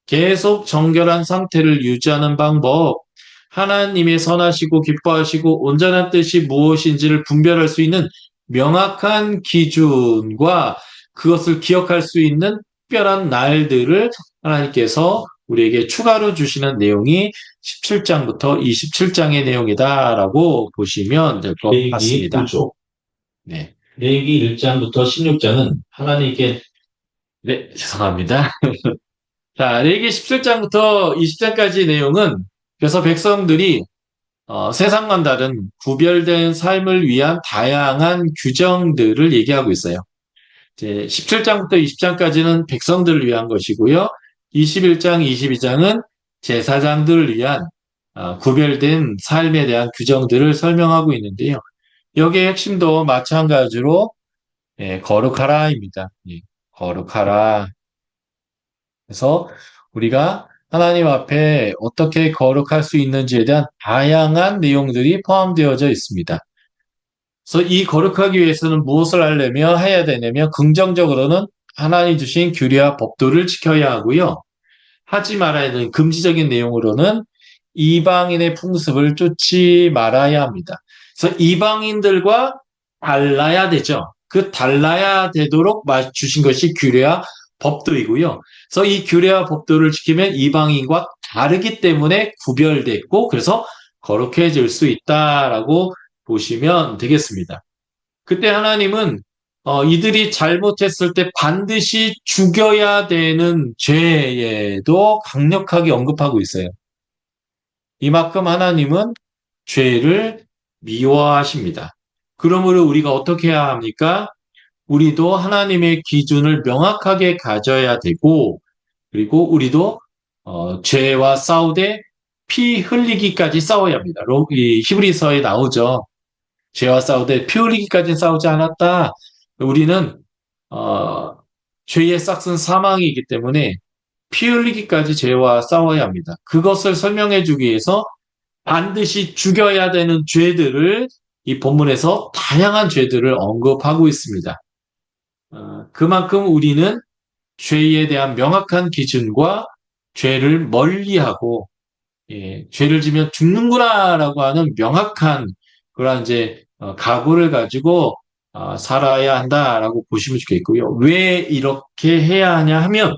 계속 정결한 상태를 유지하는 방법, 하나님의 선하시고 기뻐하시고 온전한 뜻이 무엇인지를 분별할 수 있는 명확한 기준과 그것을 기억할 수 있는 특별한 날들을 하나님께서 우리에게 추가로 주시는 내용이 17장부터 27장의 내용이다라고 보시면 될 것 같습니다. 네. 레위기 1장부터 16장은 하나님께 네, 죄송합니다. 자, 레위기 17장부터 20장까지 내용은 그래서 백성들이 세상과는 다른 구별된 삶을 위한 다양한 규정들을 얘기하고 있어요. 이제 17장부터 20장까지는 백성들을 위한 것이고요. 21장, 22장은 제사장들을 위한 구별된 삶에 대한 규정들을 설명하고 있는데요. 여기에 핵심도 마찬가지로 거룩하라입니다. 거룩하라. 그래서 우리가 하나님 앞에 어떻게 거룩할 수 있는지에 대한 다양한 내용들이 포함되어져 있습니다. 그래서 이 거룩하기 위해서는 무엇을 하려면 해야 되냐면 긍정적으로는 하나님 주신 규례와 법도를 지켜야 하고요. 하지 말아야 되는 금지적인 내용으로는 이방인의 풍습을 쫓지 말아야 합니다. 그래서 이방인들과 달라야 되죠. 그 달라야 되도록 주신 것이 규례와 법도이고요. 그래서 이 규례와 법도를 지키면 이방인과 다르기 때문에 구별됐고 그래서 거룩해질 수 있다라고 보시면 되겠습니다. 그때 하나님은 이들이 잘못했을 때 반드시 죽여야 되는 죄에도 강력하게 언급하고 있어요. 이만큼 하나님은 죄를 미워하십니다. 그러므로 우리가 어떻게 해야 합니까? 우리도 하나님의 기준을 명확하게 가져야 되고 그리고 우리도 죄와 싸우되 피 흘리기까지 싸워야 합니다. 이 히브리서에 나오죠. 죄와 싸우되 피 흘리기까지 싸우지 않았다. 우리는 죄의 싹은 사망이기 때문에 피 흘리기까지 죄와 싸워야 합니다. 그것을 설명해 주기 위해서 반드시 죽여야 되는 죄들을 이 본문에서 다양한 죄들을 언급하고 있습니다. 그만큼 우리는 죄에 대한 명확한 기준과 죄를 멀리하고 죄를 지면 죽는구나라고 하는 명확한 그런 이제 각오를 가지고 살아야 한다라고 보시면 좋겠고요. 왜 이렇게 해야 하냐 하면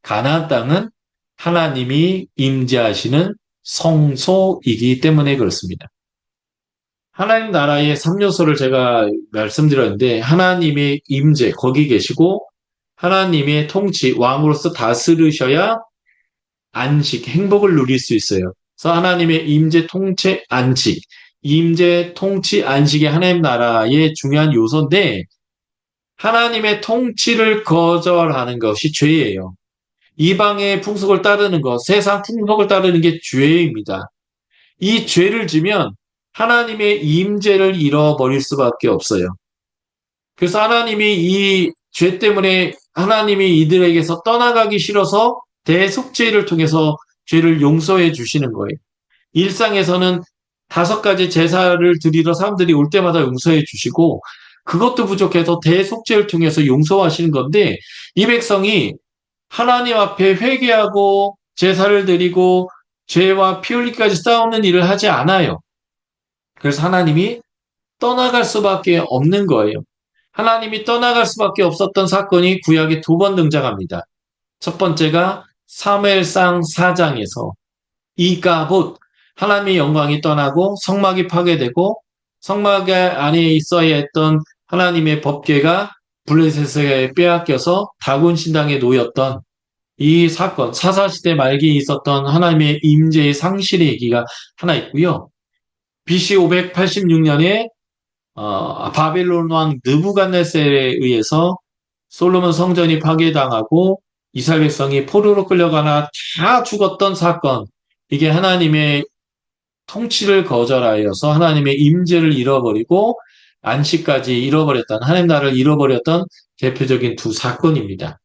가나안 땅은 하나님이 임재하시는 성소이기 때문에 그렇습니다. 하나님 나라의 3요소를 제가 말씀드렸는데 하나님의 임재 거기 계시고 하나님의 통치 왕으로서 다스리셔야 안식 행복을 누릴 수 있어요. 그래서 하나님의 임재 통치 안식 임재 통치 안식이 하나님 나라의 중요한 요소인데 하나님의 통치를 거절하는 것이 죄예요. 이방의 풍속을 따르는 것, 세상 풍속을 따르는 게 죄입니다. 이 죄를 지면 하나님의 임재를 잃어버릴 수밖에 없어요. 그래서 하나님이 이 죄 때문에 하나님이 이들에게서 떠나가기 싫어서 대속죄를 통해서 죄를 용서해 주시는 거예요. 일상에서는 5가지 제사를 드리러 사람들이 올 때마다 용서해 주시고 그것도 부족해서 대속죄를 통해서 용서하시는 건데 이 백성이 하나님 앞에 회개하고 제사를 드리고 죄와 피 흘리기까지 싸우는 일을 하지 않아요. 그래서 하나님이 떠나갈 수밖에 없는 거예요. 하나님이 떠나갈 수밖에 없었던 사건이 구약에 두 번 등장합니다. 첫 번째가 사무엘상 4장에서 이가봇, 하나님의 영광이 떠나고 성막이 파괴되고 성막 안에 있어야 했던 하나님의 법궤가 블레셋에 빼앗겨서 다곤 신당에 놓였던 이 사건, 사사시대 말기에 있었던 하나님의 임재의 상실의 얘기가 하나 있고요. BC 586년에 바벨론 왕 느부갓네살에 의해서 솔로몬 성전이 파괴당하고 이스라엘 백성이 포로로 끌려가나 다 죽었던 사건. 이게 하나님의 통치를 거절하여서 하나님의 임재를 잃어버리고 안식까지 잃어버렸던, 하나님 나라를 잃어버렸던 대표적인 두 사건입니다.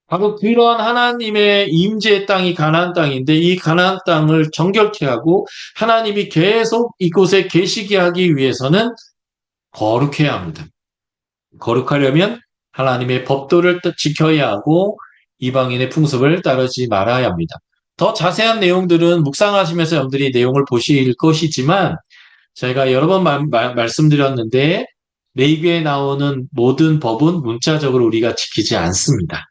바로 그러한 하나님의 임재의 땅이 가나안 땅인데 이 가나안 땅을 정결케 하고 하나님이 계속 이곳에 계시게 하기 위해서는 거룩해야 합니다. 거룩하려면 하나님의 법도를 지켜야 하고 이방인의 풍습을 따르지 말아야 합니다. 더 자세한 내용들은 묵상하시면서 여러분들이 내용을 보실 것이지만 제가 여러 번 말씀드렸는데 레위기에 나오는 모든 법은 문자적으로 우리가 지키지 않습니다.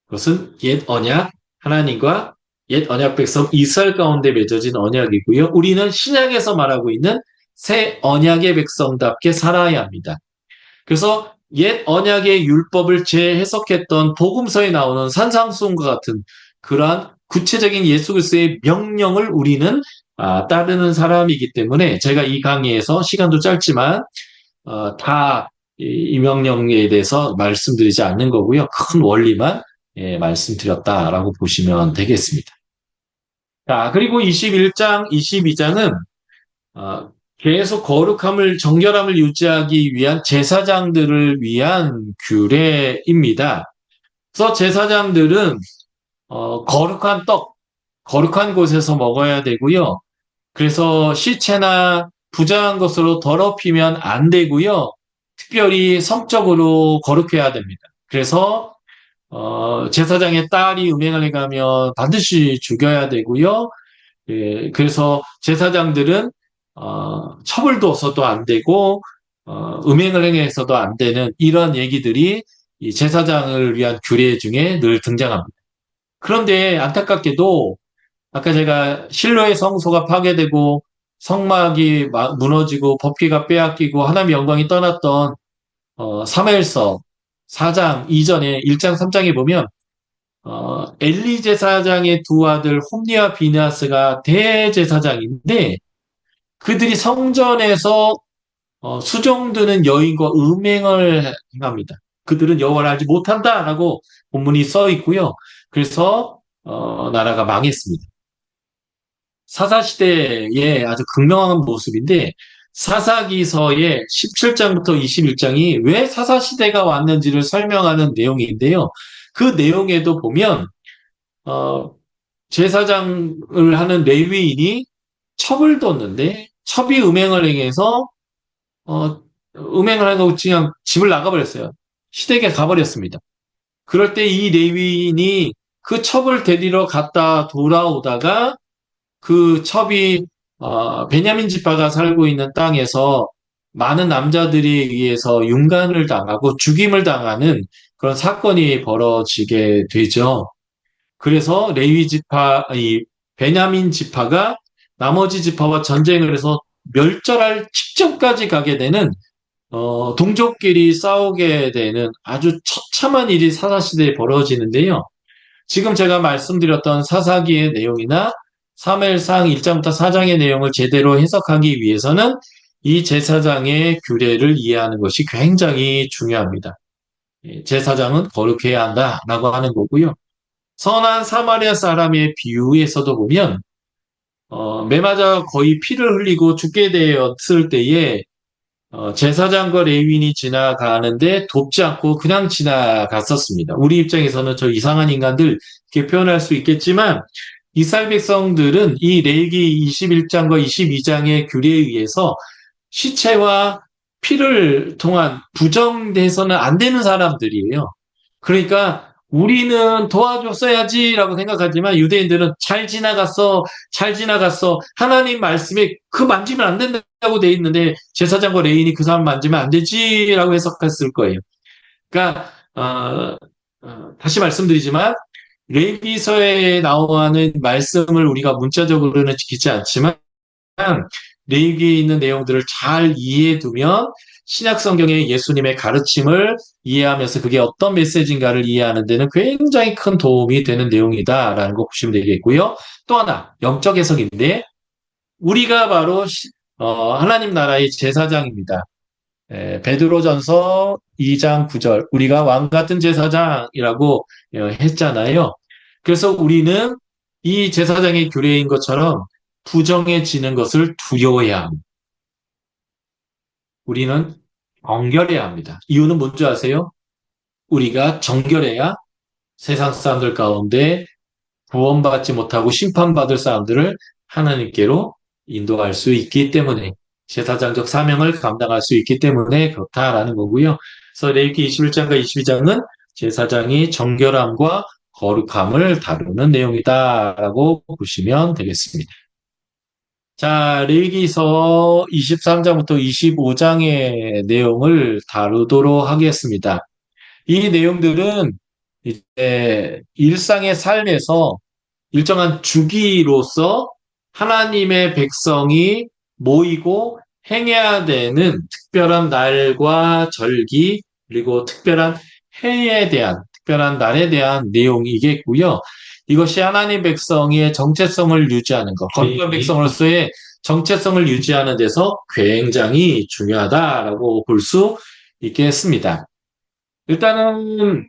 그것은 옛 언약 하나님과 옛 언약 백성 이스라엘 가운데 맺어진 언약이고요. 우리는 신약에서 말하고 있는 새 언약의 백성답게 살아야 합니다. 그래서 옛 언약의 율법을 재해석했던 복음서에 나오는 산상수훈과 같은 그러한 구체적인 예수 그리스도의 명령을 우리는 따르는 사람이기 때문에 제가 이 강의에서 시간도 짧지만 다 이 명령에 대해서 말씀드리지 않는 거고요. 큰 원리만 말씀드렸다라고 보시면 되겠습니다. 자, 그리고 21장, 22장은 계속 거룩함을, 정결함을 유지하기 위한 제사장들을 위한 규례입니다. 그래서 제사장들은 거룩한 떡, 거룩한 곳에서 먹어야 되고요. 그래서 시체나 부정한 것으로 더럽히면 안 되고요. 특별히 성적으로 거룩해야 됩니다. 그래서 제사장의 딸이 음행을 해가면 반드시 죽여야 되고요. 예, 그래서 제사장들은 처벌도 없어도 안 되고 음행을 행해서도 안 되는 이런 얘기들이 이 제사장을 위한 규례 중에 늘 등장합니다. 그런데 안타깝게도 아까 제가 실로의 성소가 파괴되고 성막이 무너지고 법궤가 빼앗기고 하나님의 영광이 떠났던 사무엘서 4장 이전에 1장 3장에 보면 엘리 제사장의 두 아들 홈리와 비느하스가 대제사장인데 그들이 성전에서 수종드는 여인과 음행을 행합니다. 그들은 여호와를 알지 못한다라고 본문이 써 있고요. 그래서 나라가 망했습니다. 사사시대의 아주 극명한 모습인데 사사기서의 17장부터 21장이 왜 사사시대가 왔는지를 설명하는 내용인데요. 그 내용에도 보면 제사장을 하는 레위인이 첩을 뒀는데 첩이 음행을 행해서 음행을 하고 그냥 집을 나가버렸어요. 시댁에 가버렸습니다. 그럴 때 이 레위인이 그 첩을 데리러 갔다 돌아오다가 그 첩이 베냐민 지파가 살고 있는 땅에서 많은 남자들에 의해서 윤간을 당하고 죽임을 당하는 그런 사건이 벌어지게 되죠. 그래서 레위 지파, 이 베냐민 지파가 나머지 지파와 전쟁을 해서 멸절할 직전까지 가게 되는 동족끼리 싸우게 되는 아주 처참한 일이 사사시대에 벌어지는데요. 지금 제가 말씀드렸던 사사기의 내용이나 사무엘상 1장부터 4장의 내용을 제대로 해석하기 위해서는 이 제사장의 규례를 이해하는 것이 굉장히 중요합니다. 제사장은 거룩해야 한다라고 하는 거고요. 선한 사마리아 사람의 비유에서도 보면 매 맞아 거의 피를 흘리고 죽게 되었을 때에 제사장과 레위인이 지나가는데 돕지 않고 그냥 지나갔었습니다. 우리 입장에서는 저 이상한 인간들 이렇게 표현할 수 있겠지만 이스라엘 백성들은 이 레위기 21장과 22장의 규례에 의해서 시체와 피를 통한 부정돼서는 안 되는 사람들이에요. 그러니까 우리는 도와줬어야지라고 생각하지만 유대인들은 잘 지나갔어, 잘 지나갔어. 하나님 말씀에 그 만지면 안 된다고 돼 있는데 제사장과 레인이 그 사람 만지면 안 되지라고 해석했을 거예요. 그러니까 다시 말씀드리지만 레위기서에 나오는 말씀을 우리가 문자적으로는 지키지 않지만 레위기에 있는 내용들을 잘 이해해 두면 신약 성경의 예수님의 가르침을 이해하면서 그게 어떤 메시지인가를 이해하는 데는 굉장히 큰 도움이 되는 내용이다라는 거 보시면 되겠고요. 또 하나 영적 해석인데 우리가 바로 하나님 나라의 제사장입니다. 베드로전서 2장 9절 우리가 왕 같은 제사장이라고 했잖아요. 그래서 우리는 이 제사장의 규례인 것처럼 부정해지는 것을 두려워해야 합니다. 우리는 정결해야 합니다. 이유는 뭔지 아세요? 우리가 정결해야 세상 사람들 가운데 구원받지 못하고 심판받을 사람들을 하나님께로 인도할 수 있기 때문에 제사장적 사명을 감당할 수 있기 때문에 그렇다라는 거고요. 그래서 레위기 21장과 22장은 제사장이 정결함과 거룩함을 다루는 내용이다라고 보시면 되겠습니다. 자, 레위기서 23장부터 25장의 내용을 다루도록 하겠습니다. 이 내용들은 이제 일상의 삶에서 일정한 주기로서 하나님의 백성이 모이고 행해야 되는 특별한 날과 절기, 그리고 특별한 해에 대한, 특별한 날에 대한 내용이겠고요. 이것이 하나님 백성의 정체성을 유지하는 것, 거룩한 백성으로서의 정체성을 유지하는 데서 굉장히 중요하다라고 볼 수 있겠습니다. 일단은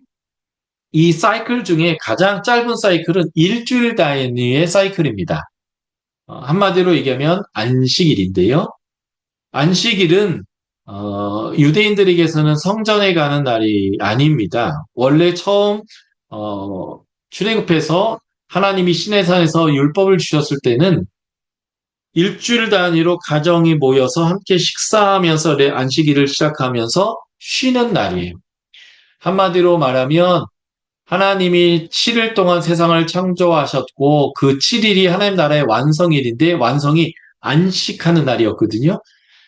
이 사이클 중에 가장 짧은 사이클은 일주일 단위의 사이클입니다. 한마디로 얘기하면 안식일인데요. 안식일은 유대인들에게서는 성전에 가는 날이 아닙니다. 원래 처음 출애굽해서 하나님이 시내산에서 율법을 주셨을 때는 일주일 단위로 가정이 모여서 함께 식사하면서 안식일을 시작하면서 쉬는 날이에요. 한마디로 말하면 하나님이 7일 동안 세상을 창조하셨고 그 7일이 하나님 나라의 완성일인데 완성이 안식하는 날이었거든요.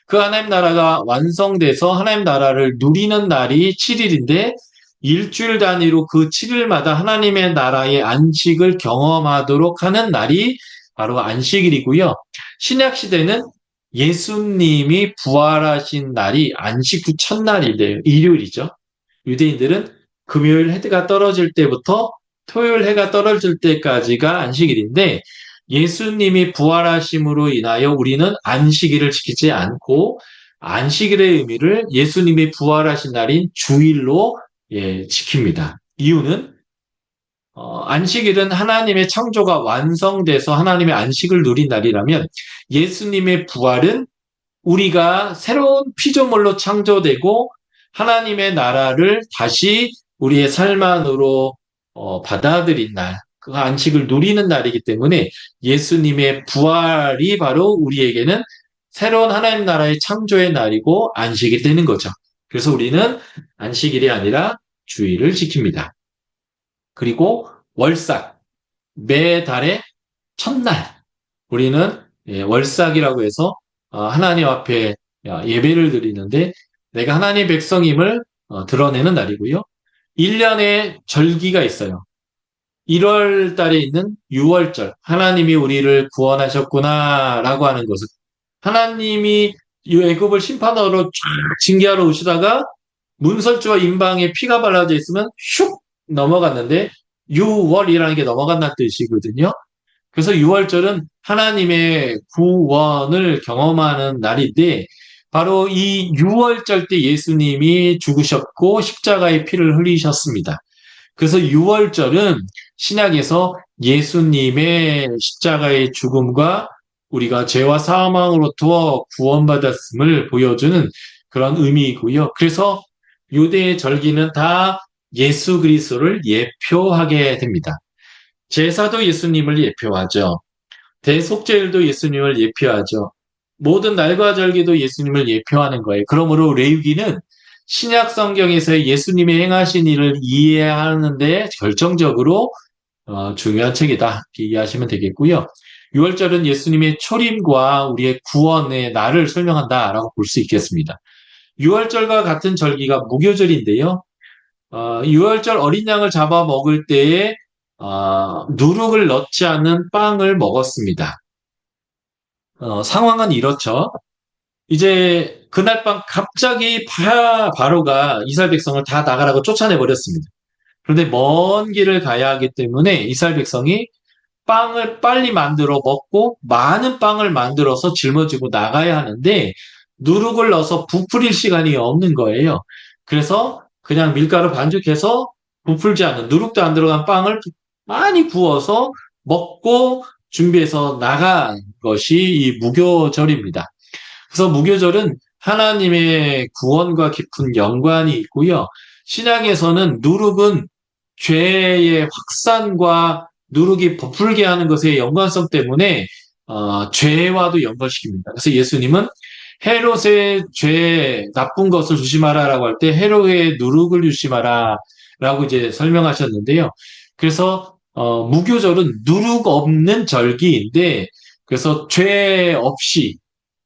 그 하나님 나라가 완성돼서 하나님 나라를 누리는 날이 7일인데 일주일 단위로 그 7일마다 하나님의 나라의 안식을 경험하도록 하는 날이 바로 안식일이고요. 신약 시대는 예수님이 부활하신 날이 안식 후 첫날이래요. 일요일이죠. 유대인들은 금요일 해가 떨어질 때부터 토요일 해가 떨어질 때까지가 안식일인데 예수님이 부활하심으로 인하여 우리는 안식일을 지키지 않고 안식일의 의미를 예수님이 부활하신 날인 주일로 지킵니다. 이유는 안식일은 하나님의 창조가 완성돼서 하나님의 안식을 누린 날이라면 예수님의 부활은 우리가 새로운 피조물로 창조되고 하나님의 나라를 다시 우리의 삶 안으로 받아들인 날, 그 안식을 누리는 날이기 때문에 예수님의 부활이 바로 우리에게는 새로운 하나님 나라의 창조의 날이고 안식이 되는 거죠. 그래서 우리는 안식일이 아니라 주일을 지킵니다. 그리고 월삭, 매달의 첫날, 우리는 월삭이라고 해서 하나님 앞에 예배를 드리는데 내가 하나님의 백성임을 드러내는 날이고요. 1년에 절기가 있어요. 1월 달에 있는 6월절, 하나님이 우리를 구원하셨구나라고 하는 것을 하나님이 이 애굽을 심판하러 쫙 징계하러 오시다가 문설주와 임방에 피가 발라져 있으면 슉 넘어갔는데 6월이라는 게 넘어간다는 뜻이거든요. 그래서 6월절은 하나님의 구원을 경험하는 날인데 바로 이 6월절 때 예수님이 죽으셨고 십자가의 피를 흘리셨습니다. 그래서 6월절은 신약에서 예수님의 십자가의 죽음과 우리가 죄와 사망으로부터 구원받았음을 보여주는 그런 의미이고요. 그래서 유대의 절기는 다 예수 그리스도를 예표하게 됩니다. 제사도 예수님을 예표하죠. 대속죄일도 예수님을 예표하죠. 모든 날과 절기도 예수님을 예표하는 거예요. 그러므로 레위기는 신약 성경에서의 예수님이 행하신 일을 이해하는데 결정적으로 중요한 책이다. 이렇게 이해하시면 되겠고요. 6월절은 예수님의 초림과 우리의 구원의 날을 설명한다라고 볼 수 있겠습니다. 6월절과 같은 절기가 무교절인데요. 6월절 어린 양을 잡아 먹을 때에 누룩을 넣지 않는 빵을 먹었습니다. 상황은 이렇죠. 이제 그날 밤 갑자기 바로가 이스라엘 백성을 다 나가라고 쫓아내 버렸습니다. 그런데 먼 길을 가야 하기 때문에 이스라엘 백성이 빵을 빨리 만들어 먹고 많은 빵을 만들어서 짊어지고 나가야 하는데 누룩을 넣어서 부풀릴 시간이 없는 거예요. 그래서 그냥 밀가루 반죽해서 부풀지 않은 누룩도 안 들어간 빵을 많이 구워서 먹고 준비해서 나간 것이 이 무교절입니다. 그래서 무교절은 하나님의 구원과 깊은 연관이 있고요. 신약에서는 누룩은 죄의 확산과 누룩이 부풀게 하는 것의 연관성 때문에 죄와도 연관시킵니다. 그래서 예수님은 헤롯의 죄, 나쁜 것을 조심하라라고 할 때 헤롯의 누룩을 조심하라라고 이제 설명하셨는데요. 그래서 무교절은 누룩 없는 절기인데 그래서 죄 없이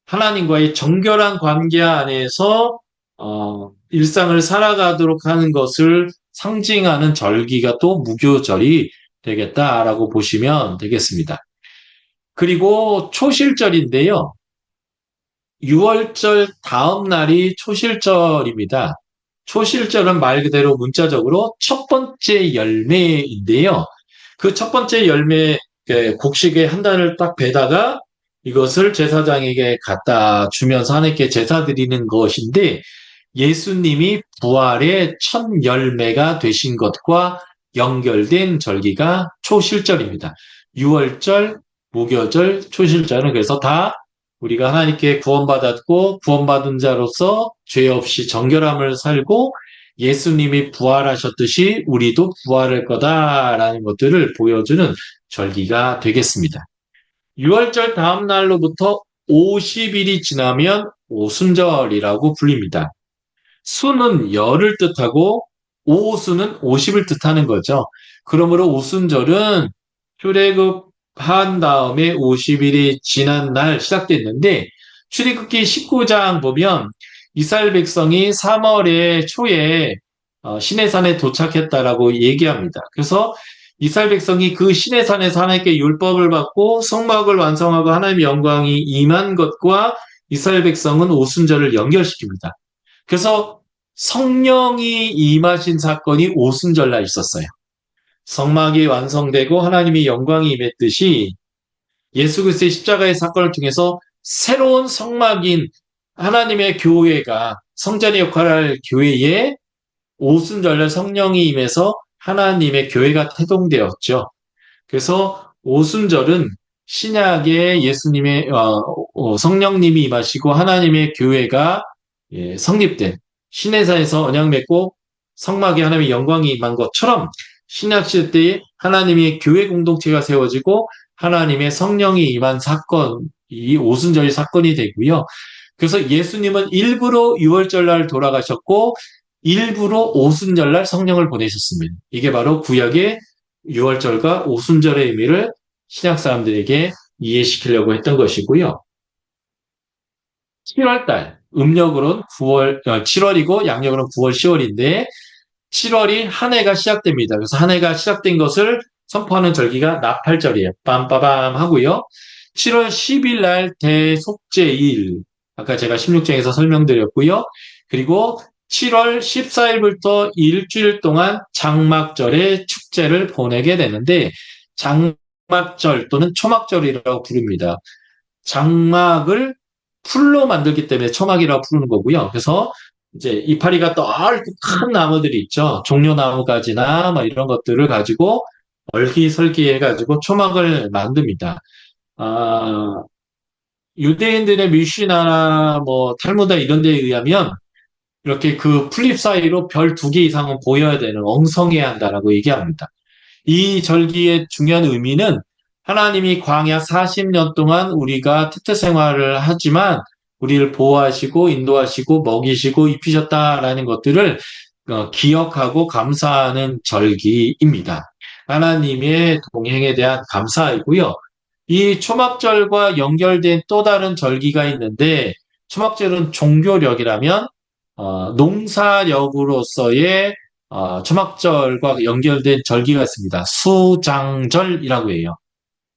하나님과의 정결한 관계 안에서 일상을 살아가도록 하는 것을 상징하는 절기가 또 무교절이 되겠다라고 보시면 되겠습니다. 그리고 초실절인데요. 6월절 다음 날이 초실절입니다. 초실절은 말 그대로 문자적으로 첫 번째 열매인데요. 그 첫 번째 열매 곡식의 한 단을 딱 베다가 이것을 제사장에게 갖다 주면서 하나님께 제사 드리는 것인데 예수님이 부활의 첫 열매가 되신 것과 연결된 절기가 초실절입니다. 6월절, 무교절, 초실절은 그래서 다 우리가 하나님께 구원받았고 구원받은 자로서 죄 없이 정결함을 살고 예수님이 부활하셨듯이 우리도 부활할 거다라는 것들을 보여주는 절기가 되겠습니다. 6월절 다음 날로부터 50일이 지나면 오순절이라고 불립니다. 수는 열을 뜻하고 오수는 50을 뜻하는 거죠. 그러므로 오순절은 출애굽한 다음에 50일이 지난 날 시작됐는데 출애굽기 19장 보면 이스라엘 백성이 3월의 초에 시내산에 도착했다라고 얘기합니다. 그래서 이스라엘 백성이 그 시내산에서 하나님께 율법을 받고 성막을 완성하고 하나님의 영광이 임한 것과 이스라엘 백성은 오순절을 연결시킵니다. 그래서 성령이 임하신 사건이 오순절날 있었어요. 성막이 완성되고 하나님의 영광이 임했듯이 예수 그리스도의 십자가의 사건을 통해서 새로운 성막인 하나님의 교회가 성전의 역할을 할 교회에 오순절날 성령이 임해서 하나님의 교회가 태동되었죠. 그래서 오순절은 신약의 예수님의 성령님이 임하시고 하나님의 교회가 성립된 시내사에서 언약 맺고 성막에 하나님의 영광이 임한 것처럼 신약 시대 때에 하나님의 교회 공동체가 세워지고 하나님의 성령이 임한 사건이 오순절의 사건이 되고요. 그래서 예수님은 일부러 6월절날 돌아가셨고 일부러 오순절날 성령을 보내셨습니다. 이게 바로 구약의 6월절과 오순절의 의미를 신약 사람들에게 이해시키려고 했던 것이고요. 7월달, 음력으로는 7월이고 양력으로는 9월, 10월인데 7월이 한 해가 시작됩니다. 그래서 한 해가 시작된 것을 선포하는 절기가 나팔절이에요. 빰빠밤 하고요. 7월 10일 날 대속죄일, 아까 제가 16장에서 설명드렸고요. 그리고 7월 14일부터 일주일 동안 장막절의 축제를 보내게 되는데 장막절 또는 초막절이라고 부릅니다. 장막을 풀로 만들기 때문에 초막이라고 부르는 거고요. 그래서 이제 이파리가 넓고 큰 나무들이 있죠. 종려나무가지나 뭐 이런 것들을 가지고 얼기설기해가지고 초막을 만듭니다. 아, 유대인들의 미시나나 뭐 탈무다 이런 데에 의하면 이렇게 그 풀잎 사이로 별 2개 이상은 보여야 되는 엉성해야 한다라고 얘기합니다. 이 절기의 중요한 의미는 하나님이 광야 40년 동안 우리가 태태 생활을 하지만 우리를 보호하시고 인도하시고 먹이시고 입히셨다라는 것들을 기억하고 감사하는 절기입니다. 하나님의 동행에 대한 감사이고요. 이 초막절과 연결된 또 다른 절기가 있는데 초막절은 종교력이라면 농사력으로서의 초막절과 연결된 절기가 있습니다. 수장절이라고 해요.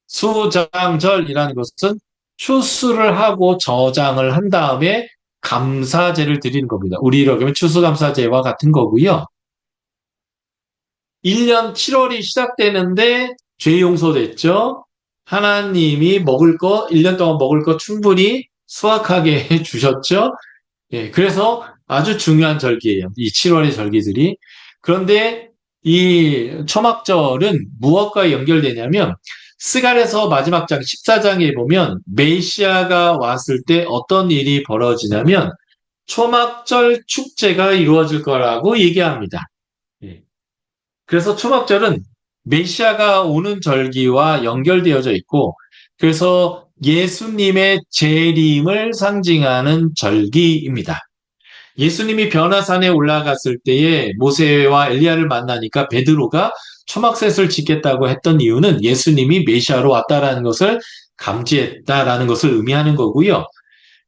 수장절이라는 것은 추수를 하고 저장을 한 다음에 감사제를 드리는 겁니다. 우리로 하면 추수감사제와 같은 거고요. 1년 7월이 시작되는데 죄 용서됐죠? 하나님이 먹을 거, 1년 동안 먹을 거 충분히 수확하게 해 주셨죠? 예, 그래서 아주 중요한 절기예요. 이 7월의 절기들이. 그런데 이 초막절은 무엇과 연결되냐면 스갈에서 마지막 장 14장에 보면 메시아가 왔을 때 어떤 일이 벌어지냐면 초막절 축제가 이루어질 거라고 얘기합니다. 예. 그래서 초막절은 메시아가 오는 절기와 연결되어져 있고 그래서 예수님의 재림을 상징하는 절기입니다. 예수님이 변화산에 올라갔을 때에 모세와 엘리야를 만나니까 베드로가 초막셋을 짓겠다고 했던 이유는 예수님이 메시아로 왔다라는 것을 감지했다라는 것을 의미하는 거고요.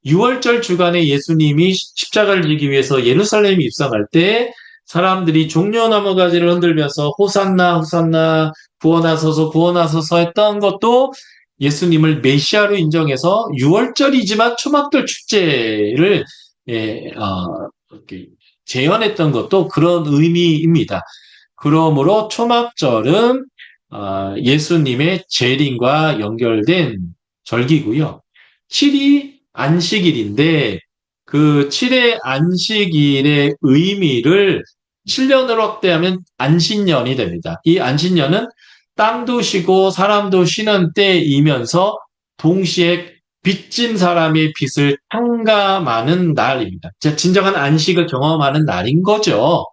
6월절 주간에 예수님이 십자가를 지기 위해서 예루살렘에 입성할 때 사람들이 종려나무 가지를 흔들면서 호산나 호산나 구원하소서 구원하소서 했던 것도 예수님을 메시아로 인정해서 6월절이지만 초막절 축제를 예, 이렇게 재현했던 것도 그런 의미입니다. 그러므로 초막절은 예수님의 재림과 연결된 절기고요. 7이 안식일인데 그 7의 안식일의 의미를 7년으로 확대하면 안식년이 됩니다. 이 안식년은 땅도 쉬고 사람도 쉬는 때이면서 동시에 빚진 사람의 빚을 탕감하는 날입니다. 진정한 안식을 경험하는 날인 거죠.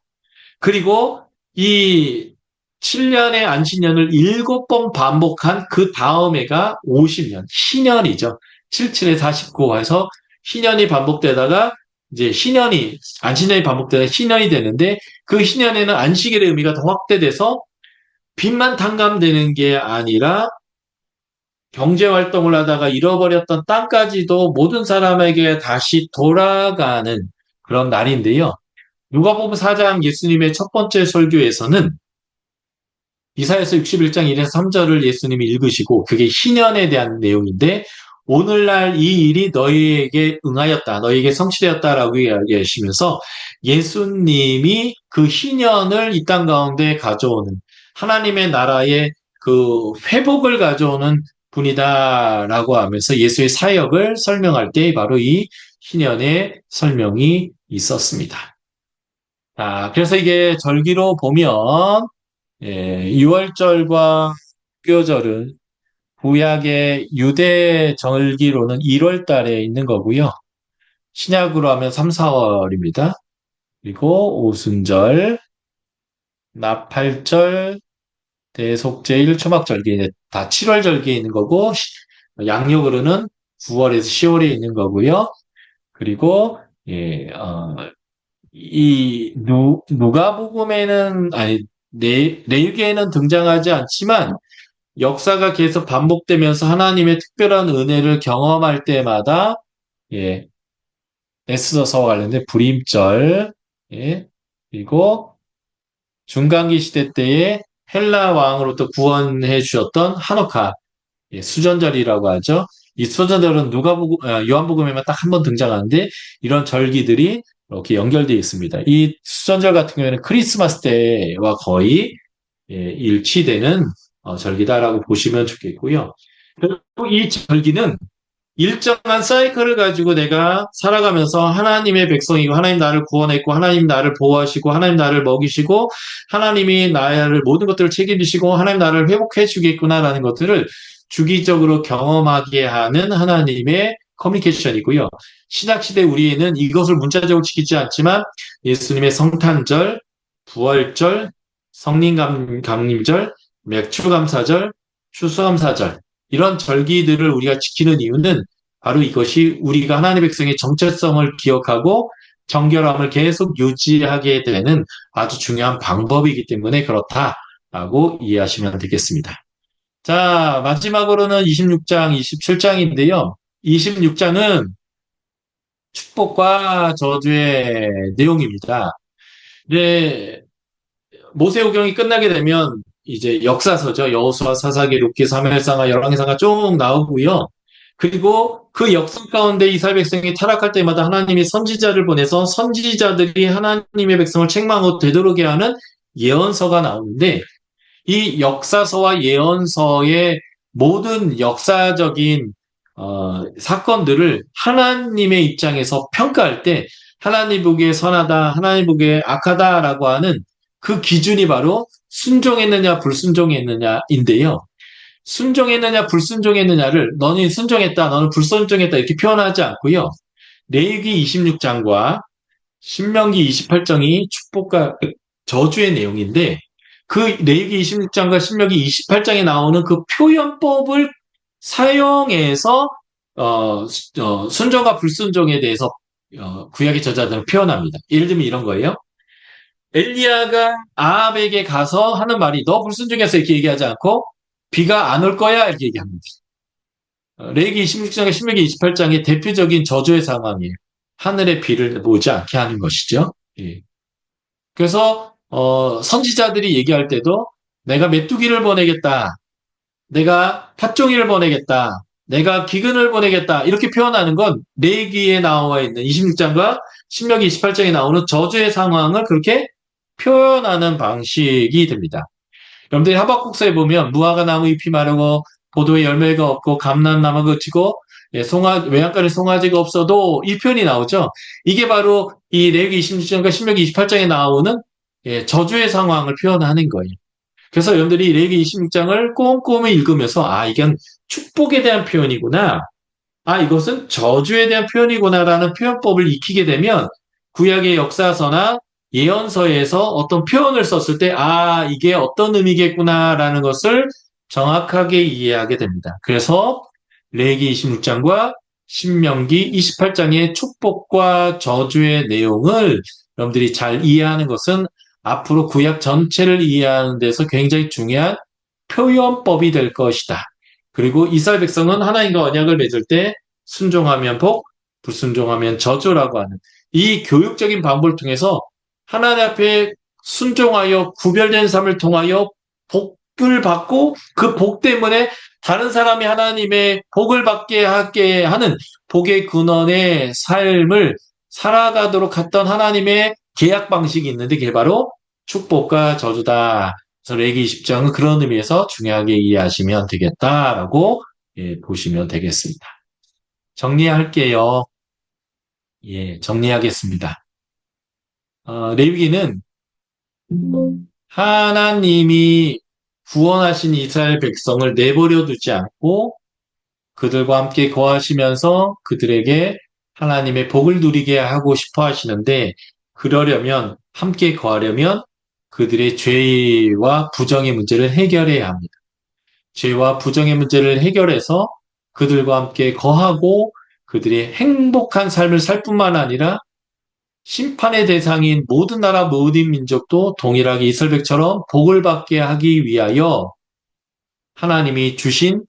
그리고 이 7년의 안식년을 7번 반복한 그 다음 해가 50년, 신년이죠. 77에 49 해서 신년이 반복되다가 이제 신년이, 안식년이 반복되다 신년이 되는데 그 신년에는 안식일의 의미가 더 확대돼서 빚만 탕감되는 게 아니라 경제 활동을 하다가 잃어버렸던 땅까지도 모든 사람에게 다시 돌아가는 그런 날인데요. 누가복음 4장 예수님의 첫 번째 설교에서는 이사야서 61장 1에서 3절을 예수님이 읽으시고 그게 희년에 대한 내용인데 오늘날 이 일이 너희에게 응하였다. 너희에게 성취되었다라고 이야기하시면서 예수님이 그 희년을 이 땅 가운데 가져오는 하나님의 나라의 그 회복을 가져오는 분이다라고 하면서 예수의 사역을 설명할 때 바로 이 희년의 설명이 있었습니다. 그래서 이게 절기로 보면 6월절과 무교절은 구약의 유대 절기로는 1월 달에 있는 거고요. 신약으로 하면 3, 4월입니다. 그리고 오순절, 나팔절, 대속제일, 초막절기 다 7월 절기에 있는 거고 양력으로는 9월에서 10월에 있는 거고요. 그리고 이 누가복음에는 아니 레위기에는 등장하지 않지만 역사가 계속 반복되면서 하나님의 특별한 은혜를 경험할 때마다 에스더서와 관련된 불임절 그리고 중간기 시대 때에 헬라 왕으로부터 구원해 주셨던 하노카 수전절이라고 하죠. 이 수전절은 요한복음에만 딱 한 번 등장하는데 이런 절기들이 이렇게 연결되어 있습니다. 이 수전절 같은 경우에는 크리스마스 때와 거의 일치되는 절기다라고 보시면 좋겠고요. 그리고 이 절기는 일정한 사이클을 가지고 내가 살아가면서 하나님의 백성이고 하나님 나를 구원했고 하나님 나를 보호하시고 하나님 나를 먹이시고 하나님이 나를 모든 것들을 책임지시고 하나님 나를 회복해 주겠구나라는 것들을 주기적으로 경험하게 하는 하나님의 커뮤니케이션이고요. 신약시대 우리는 이것을 문자적으로 지키지 않지만 예수님의 성탄절, 부활절, 성령 강림절, 맥주감사절, 추수감사절 이런 절기들을 우리가 지키는 이유는 바로 이것이 우리가 하나님의 백성의 정체성을 기억하고 정결함을 계속 유지하게 되는 아주 중요한 방법이기 때문에 그렇다라고 이해하시면 되겠습니다. 자, 마지막으로는 26장, 27장인데요. 26장은 축복과 저주의 내용입니다. 네, 모세오경이 끝나게 되면 이제 역사서죠. 여호수아, 사사기, 룻기, 사무엘상하, 열왕기상가 쭉 나오고요. 그리고 그 역사 가운데 이스라엘 백성이 타락할 때마다 하나님이 선지자를 보내서 선지자들이 하나님의 백성을 책망하고 되도록게 하는 예언서가 나오는데 이 역사서와 예언서의 모든 역사적인 사건들을 하나님의 입장에서 평가할 때 하나님 보기에 선하다, 하나님 보기에 악하다라고 하는 그 기준이 바로 순종했느냐, 불순종했느냐인데요. 순종했느냐, 불순종했느냐를 너는 순종했다, 너는 불순종했다 이렇게 표현하지 않고요. 레위기 26장과 신명기 28장이 축복과 저주의 내용인데 그 레위기 26장과 신명기 28장에 나오는 그 표현법을 사용해서 순종과 불순종에 대해서 구약의 저자들은 표현합니다. 예를 들면 이런 거예요. 엘리야가 아합에게 가서 하는 말이 너 불순종해서 이렇게 얘기하지 않고 비가 안 올 거야 이렇게 얘기합니다. 레위기 26장과 신명기 28장의 대표적인 저주의 상황이에요. 하늘의 비를 오지 않게 하는 것이죠. 예. 그래서 선지자들이 얘기할 때도 내가 메뚜기를 보내겠다. 내가 팥종이를 보내겠다. 내가 기근을 보내겠다. 이렇게 표현하는 건 레위기에 나와 있는 26장과 신명기 28장에 나오는 저주의 상황을 그렇게 표현하는 방식이 됩니다. 여러분들이 하박국서에 보면 무화과 나무 잎이 마르고 포도에 열매가 없고 감람나무가 그치고 외양간에 송아지가 없어도 이 표현이 나오죠. 이게 바로 이 레위기 26장과 신명기 28장에 나오는 저주의 상황을 표현하는 거예요. 그래서 여러분들이 레위기 26장을 꼼꼼히 읽으면서 아 이건 축복에 대한 표현이구나. 아 이것은 저주에 대한 표현이구나라는 표현법을 익히게 되면 구약의 역사서나 예언서에서 어떤 표현을 썼을 때 아 이게 어떤 의미겠구나라는 것을 정확하게 이해하게 됩니다. 그래서 레위기 26장과 신명기 28장의 축복과 저주의 내용을 여러분들이 잘 이해하는 것은 앞으로 구약 전체를 이해하는 데서 굉장히 중요한 표현법이 될 것이다. 그리고 이스라엘 백성은 하나님과 언약을 맺을 때 순종하면 복, 불순종하면 저주라고 하는 이 교육적인 방법을 통해서 하나님 앞에 순종하여 구별된 삶을 통하여 복을 받고 그 복 때문에 다른 사람이 하나님의 복을 받게 하게 하는 복의 근원의 삶을 살아가도록 했던 하나님의 계약 방식이 있는데 그게 바로 축복과 저주다. 그래서 레위기 20장은 그런 의미에서 중요하게 이해하시면 되겠다라고 보시면 되겠습니다. 정리할게요. 예, 정리하겠습니다. 레위기는 하나님이 구원하신 이스라엘 백성을 내버려 두지 않고 그들과 함께 거하시면서 그들에게 하나님의 복을 누리게 하고 싶어 하시는데 그러려면 함께 거하려면 그들의 죄와 부정의 문제를 해결해야 합니다. 죄와 부정의 문제를 해결해서 그들과 함께 거하고 그들의 행복한 삶을 살 뿐만 아니라 심판의 대상인 모든 나라 모든 민족도 동일하게 이스라엘처럼 복을 받게 하기 위하여 하나님이 주신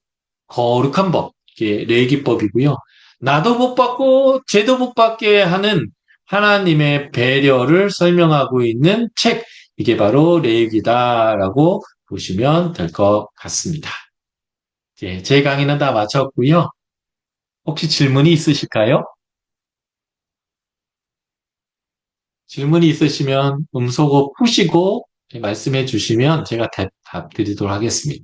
거룩한 법, 이게 레위기법이고요. 나도 복 받고 쟤도 복 받게 하는 하나님의 배려를 설명하고 있는 책, 이게 바로 레위기다라고 보시면 될 것 같습니다. 제 강의는 다 마쳤고요. 혹시 질문이 있으실까요? 질문이 있으시면 음소거 푸시고 말씀해 주시면 제가 답 드리도록 하겠습니다.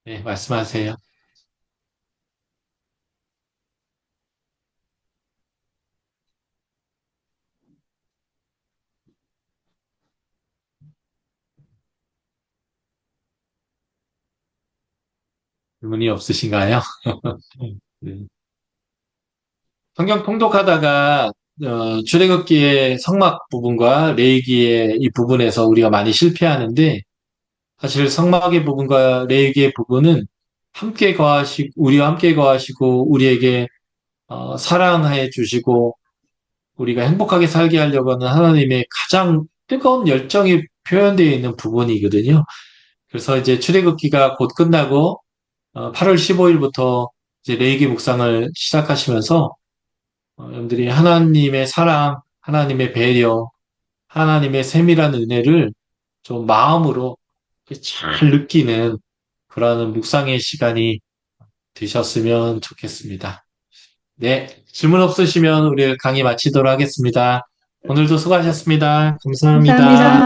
네, 말씀하세요. 질문이 없으신가요? 네. 성경 통독하다가 출애굽기의 성막 부분과 레위기의 이 부분에서 우리가 많이 실패하는데 사실 성막의 부분과 레위기의 부분은 우리와 함께 거하시고 우리에게 사랑해 주시고 우리가 행복하게 살게 하려고 하는 하나님의 가장 뜨거운 열정이 표현되어 있는 부분이거든요. 그래서 이제 출애굽기가 곧 끝나고 8월 15일부터 이제 레위기 묵상을 시작하시면서 여러분들이 하나님의 사랑, 하나님의 배려, 하나님의 세밀한 은혜를 좀 마음으로 잘 느끼는 그러한 묵상의 시간이 되셨으면 좋겠습니다. 네, 질문 없으시면 우리 강의 마치도록 하겠습니다. 오늘도 수고하셨습니다. 감사합니다. 감사합니다.